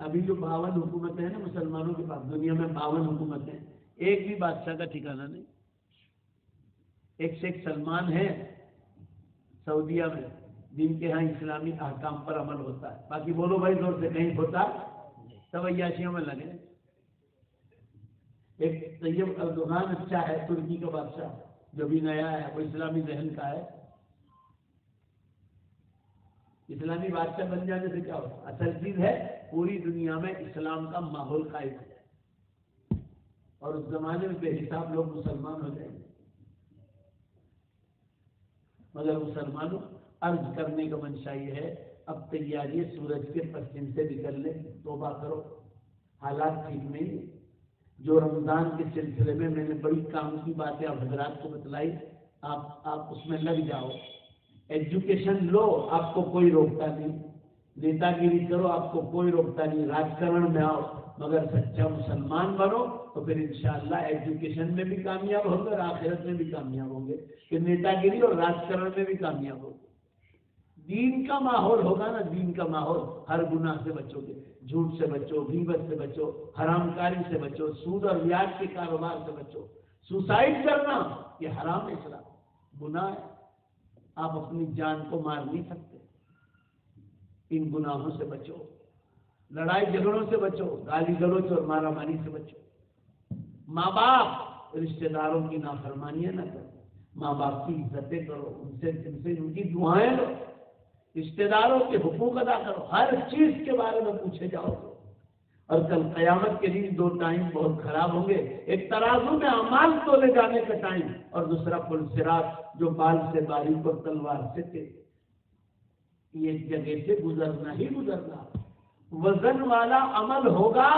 ابھی جو 52 حکومتیں ہیں نا مسلمانوں کے پاس، دنیا میں 52 حکومتیں، ایک بھی بادشاہ کا ٹھکانہ نہیں. ایک شیخ سلمان ہے سعودیہ میں، جن کے ہاں اسلامی احکام پر عمل ہوتا ہے. باقی بولو بھائی زور سے، کہیں ہوتا سب عیاشیوں میں لگے. ایک طیب اردوغان اچھا ہے، ترکی کا بادشاہ جو بھی نیا ہے، وہ اسلامی ذہن کا ہے. اسلامی بادشاہ بن جانے سے کیا ہوتا؟ اصل چیز ہے پوری دنیا میں اسلام کا ماحول قائم ہو جائے، اور اس زمانے میں بے حساب لوگ مسلمان ہو جائیں گے. مگر مسلمانوں، عرض کرنے کا منشا یہ ہے، اب تیاری سورج کے پشچم سے نکل لیں. توبہ کرو، حالات ٹھیک نہیں. جو رمضان کے سلسلے میں نے بڑی کام کی باتیں آپ حضرات کو بتلائی، آپ اس میں لگ جاؤ. ایجوکیشن لو، آپ کو کوئی روکتا نہیں. نیتا گیری کرو، آپ کو کوئی روکتا نہیں. راجکرن میں آؤ، مگر سچا مسلمان بنو تو پھر انشاءاللہ ایجوکیشن میں بھی کامیاب ہوں گے اور آخرت میں بھی کامیاب ہوں گے. کہ نیتا گیری اور راجکرن میں بھی کامیاب ہوں گے. دین کا ماحول ہوگا نا، دین کا ماحول، ہر گناہ سے بچو گے. جھوٹ سے بچو، غیبت سے بچو، حرام کاری سے بچو، سود اور بیاج کے کاروبار سے بچو. سوسائڈ کرنا یہ حرام ہے، اسلام گناہ ہے. آپ اپنی جان کو مار نہیں سکتے. ان گناہوں سے بچو. لڑائی جھگڑوں سے بچو، گالی گلوچ اور مارا ماری سے بچو. ماں باپ، رشتہ داروں کی نافرمانیاں نہ کرو. ماں باپ کی عزتیں کرو، ان سے ان کی دعائیں لو. رشتہ داروں کے حقوق ادا کرو. ہر چیز کے بارے میں پوچھے جاؤ. اور کل قیامت کے دن 2 ٹائم بہت خراب ہوں گے. ایک ترازو میں اعمال تولے جانے کا ٹائم، اور دوسرا پل صراط جو بال سے باریک اور تلوار سے تیز. یہ جگہ سے گزرنا ہی گزرنا. وزن والا عمل ہوگا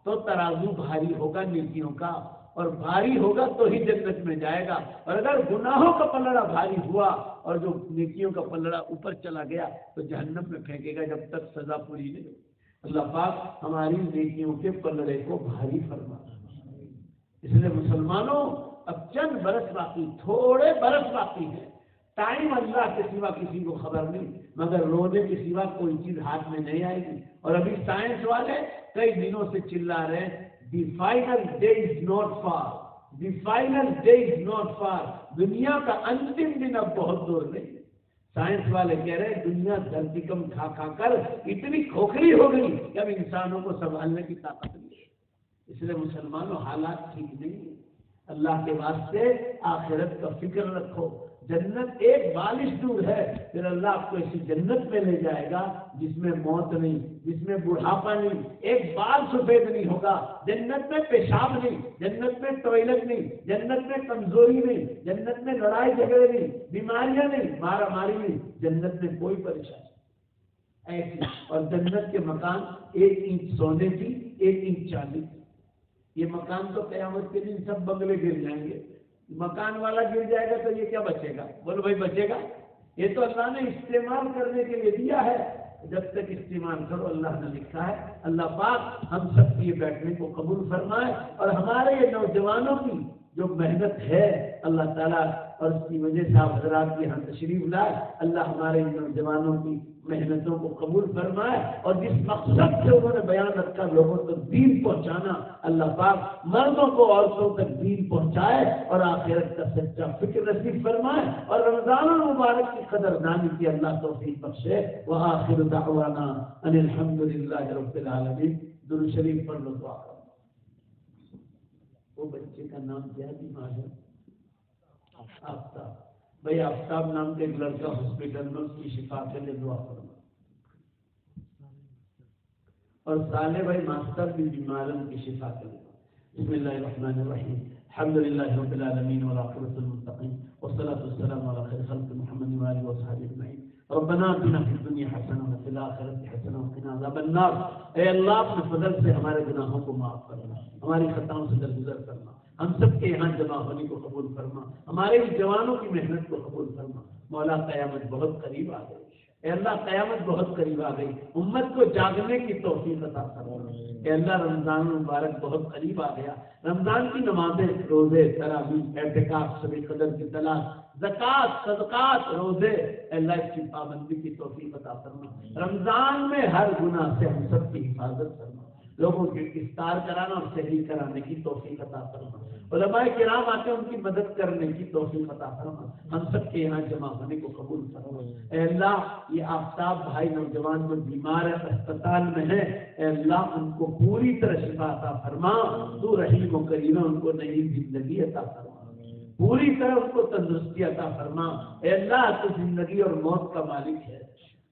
تو ترازو بھاری ہوگا نیکیوں کا، اور بھاری ہوگا تو ہی جنت میں جائے گا. اور اگر گناہوں کا پلڑا بھاری ہوا اور جو نیکیوں کا پلڑا اوپر چلا گیا تو جہنم میں پھینکے گا جب تک سزا پوری نہیں. اللہ پاک ہماری نیکیوں کے پلڑے کو بھاری فرما. اس لیے مسلمانوں، اب چند برس باقی، تھوڑے برس باقی ہیں. ٹائم اللہ کے سوا کسی کو خبر نہیں، مگر رونے کے سوا کوئی چیز ہاتھ میں نہیں آئے گی. اور ابھی سائنس والے کئی دنوں سے چلا رہے ہیں the final day is not for, the final day is not for, دنیا کا انتم دن اب بہت دور نہیں۔ سائنس والے کہہ رہے ہیں دنیا دھرتکم کھا کھا کر اتنی کھوکھلی ہو گئی کہ اب انسانوں کو سنبھالنے کی طاقت نہیں ہے۔ اس لیے مسلمانوں حالات ٹھیک نہیں ہیں، اللہ کے واسطے آخرت کا فکر رکھو۔ جنت ایک بالش دور ہے، پھر اللہ آپ کو ایسی جنت میں لے جائے گا جس میں موت نہیں، جس میں بڑھاپا نہیں، ایک بال سفید نہیں ہوگا، جنت میں پیشاب نہیں، جنت میں ٹوائلٹ نہیں، جنت میں کمزوری نہیں، جنت میں لڑائی جھگڑے نہیں، بیماریاں نہیں، مارا ماری نہیں، جنت میں کوئی پریشانی ایسی۔ اور جنت کے مکان 1 انچ سونے کی، 1 انچ چاندی کی۔ یہ مکان تو قیامت کے دن سب بنگلے گر جائیں گے، مکان والا گر جائے گا تو یہ کیا بچے گا؟ بولو بھائی بچے گا؟ یہ تو اللہ نے استعمال کرنے کے لیے دیا ہے، جب تک استعمال کرو اللہ نے لکھا ہے۔ اللہ پاک ہم سب کی بیٹھنے کو قبول فرمائے، اور ہمارے یہ نوجوانوں کی جو محنت ہے اللہ تعالیٰ، اور اس کی وجہ سے آپ حضرات یہاں تشریف لائے، اللہ ہمارے نوجوانوں کی محنتوں کو قبول فرمائے، اور جس مقصد سے انہوں نے بیان رکھا لوگوں تک دین پہنچانا، اللہ پاک مردوں کو عورتوں تک دین پہنچائے، اور آخرت کا سچا فکر نصیب فرمائے، اور رمضان المبارک کی قدردانی کی اللہ توفیق بخشے۔ وآخر دعوانا ان الحمد للہ رب العالمین۔ درود شریف پڑھ لو، دعا کرو۔ وہ بچے کا نام کیا بیمار ہے؟ آفتاب۔ بھائی آفتاب نام کا ایک لڑکا ہاسپٹل میں، اس کی شفا کے لیے دعا کرنا۔ اور صالح بھائی ماسٹر بھی بیمار ہیں، ان کی شفا کے لیے۔ بسم اللہ الرحمن الرحیم، الحمد للہ رب العالمین والعاقبۃ للمتقین والصلاۃ والسلام علی خیر خلق محمد وآلہ وصحبہ اجمعین۔ ربنا آتنا فی الدنیا حسنہ وفی الآخرۃ حسنہ وقنا عذاب النار۔ اے اللہ اپنے فضل سے ہمارے گناہوں کو معاف کرنا، ہماری خطاؤں سے درگزر کرنا، ہم سب کے یہاں جمع ہونے کو قبول فرما، ہمارے جوانوں کی محنت کو قبول فرما۔ مولا قیامت بہت قریب آ گئی، اے اللہ قیامت بہت قریب آ گئی، امت کو جاگنے کی توفیق عطا فرما۔ اے اللہ رمضان مبارک بہت قریب آ گیا، رمضان کی نمازیں، روزے، تراویح، اعتکاف، شب قدر کی تلاش، زکوٰۃ، صدقات، روزے، اے اللہ اس کی پابندی کی توفیق عطا فرما۔ رمضان میں ہر گناہ سے ہم سب کی حفاظت فرما، لوگوں کی افطار کرانا اور سحری کرانے کی توفیق عطا فرما، علماء کرام آتے ہیں ان کی مدد کرنے کی توفیق عطا فرما، ہم سب کے یہاں جمع ہونے کو قبول فرما۔ اے اللہ یہ آفتاب بھائی نوجوان جو بیمار ہے، اسپتال میں ہے، اے اللہ ان کو پوری طرح شفا عطا فرما، تو رحیم و کریم ان کو نئی زندگی عطا فرما، پوری طرح ان کو تندرستی عطا فرما۔ اے اللہ تو زندگی اور موت کا مالک ہے،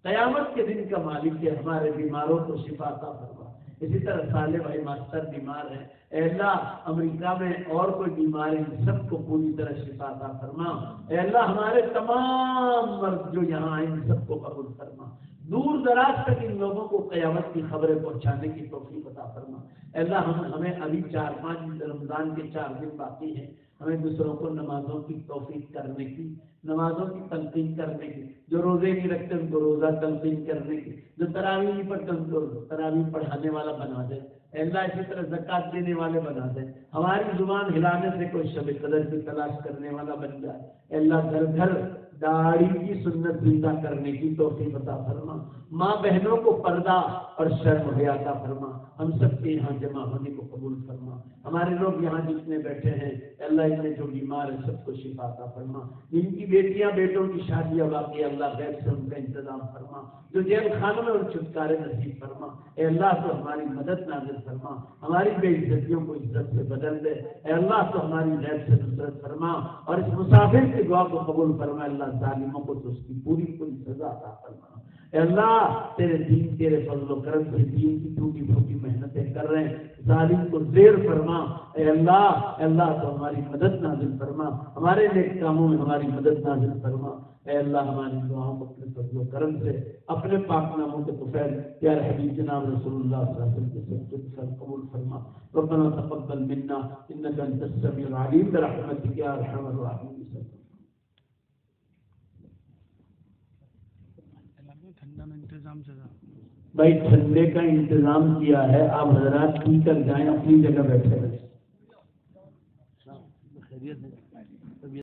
قیامت کے دن کا مالک ہے، ہمارے بیماروں کو شفا عطا فرما۔ اسی طرح صالح بھائی ماسٹر بیمار ہیں، اے اللہ امریکہ میں اور کوئی بیمار ہے، ان سب کو پوری طرح شفا عطا فرما۔ اے اللہ ہمارے تمام مرض جو یہاں آئے ان سب کو قبول فرما، دور دراز تک ان لوگوں کو قیامت کی خبریں پہنچانے کی توفیق عطا فرما۔ اے اللہ ہمیں ابھی 4-5 رمضان کے 4 دن باقی ہیں، ہمیں دوسروں کو نمازوں کی توفیق کرنے کی، نمازوں کی تلقین کرنے کی، جو روزے نہیں رکھتے ان کو روزہ تلقین کرنے کی، جو تراویح نہیں پڑھتے ان کو تراویح پڑھانے والا بنا دے۔ اے اللہ اسی طرح زکوٰۃ دینے والے بنا دے، ہماری زبان ہلانے سے کوئی شب قدر کی تلاش کرنے والا بن جائے۔ اے اللہ گھر گھر داڑھی کی سنت زندہ کرنے کی توفیق عطا فرما، ماں بہنوں کو پردہ اور شرم حیا عطا فرما، ہم سب کے یہاں جمع ہونے کو قبول فرما۔ ہمارے لوگ یہاں جتنے بیٹھے ہیں اے اللہ ان میں جو بیمار ہیں سب کو شفا عطا فرما، جن کی بیٹیاں بیٹوں کی شادیاں باقی اللہ غیب سے ان کا انتظام فرما، جو جیل خانوں میں ان چھٹکارے نصیب فرما۔ اے اللہ تو ہماری مدد نازل فرما، ہماری بے عزتیوں کو عزت سے بدل دے۔ اے اللہ تو ہماری غیب سے نصرت فرما، اور اس مسافر کی دعا کو قبول فرما۔ اللہ ظالموں کو تو اس کی پوری سزا عطا فرما۔ اے اللہ تیرے دین تیرے فضل و کرم سے دین کی ٹوٹی پھوٹی محنتیں کر رہے ہیں، ظالم کو زیر فرما۔ اے اللہ تو ہماری مدد نازل فرما، ہمارے نیک کاموں میں ہماری مدد نازل فرما۔ اے اللہ ہماری دعاؤں کو اپنے فضل و کرم سے اپنے پاک ناموں کے طفیل پیارے حبیب جناب رسول اللہ صلی اللہ علیہ وسلم کے طفیل قبول فرما۔ ربنا تقبل منا انك انت السميع العليم برحمتك يا ارحم الراحمين۔ بھائی ٹھنڈے کا انتظام کیا ہے، آپ حضرات پی کر جائیں، اپنی جگہ بیٹھے رہیں۔